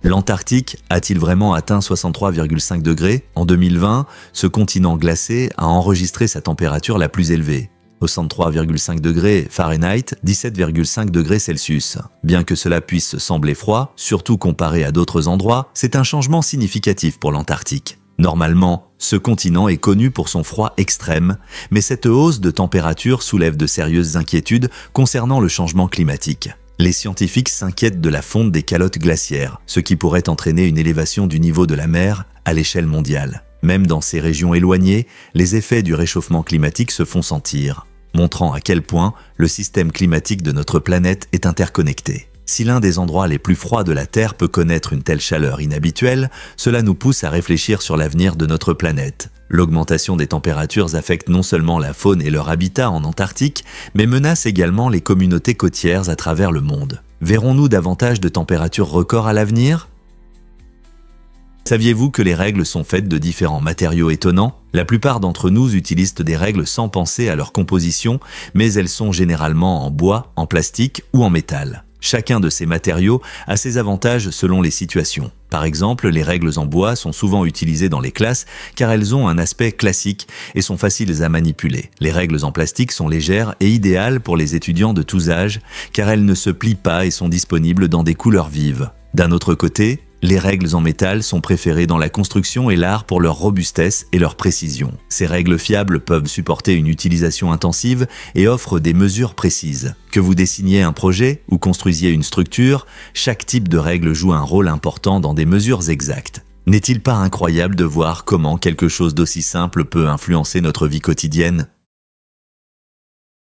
L'Antarctique a-t-il vraiment atteint 63,5 degrés? En 2020, ce continent glacé a enregistré sa température la plus élevée. 63,5 degrés Fahrenheit, 17,5 degrés Celsius. Bien que cela puisse sembler froid, surtout comparé à d'autres endroits, c'est un changement significatif pour l'Antarctique. Normalement, ce continent est connu pour son froid extrême, mais cette hausse de température soulève de sérieuses inquiétudes concernant le changement climatique. Les scientifiques s'inquiètent de la fonte des calottes glaciaires, ce qui pourrait entraîner une élévation du niveau de la mer à l'échelle mondiale. Même dans ces régions éloignées, les effets du réchauffement climatique se font sentir, montrant à quel point le système climatique de notre planète est interconnecté. Si l'un des endroits les plus froids de la Terre peut connaître une telle chaleur inhabituelle, cela nous pousse à réfléchir sur l'avenir de notre planète. L'augmentation des températures affecte non seulement la faune et leur habitat en Antarctique, mais menace également les communautés côtières à travers le monde. Verrons-nous davantage de températures records à l'avenir? Saviez-vous que les règles sont faites de différents matériaux étonnants? La plupart d'entre nous utilisent des règles sans penser à leur composition, mais elles sont généralement en bois, en plastique ou en métal. Chacun de ces matériaux a ses avantages selon les situations. Par exemple, les règles en bois sont souvent utilisées dans les classes car elles ont un aspect classique et sont faciles à manipuler. Les règles en plastique sont légères et idéales pour les étudiants de tous âges car elles ne se plient pas et sont disponibles dans des couleurs vives. D'un autre côté, les règles en métal sont préférées dans la construction et l'art pour leur robustesse et leur précision. Ces règles fiables peuvent supporter une utilisation intensive et offrent des mesures précises. Que vous dessiniez un projet ou construisiez une structure, chaque type de règle joue un rôle important dans des mesures exactes. N'est-il pas incroyable de voir comment quelque chose d'aussi simple peut influencer notre vie quotidienne ?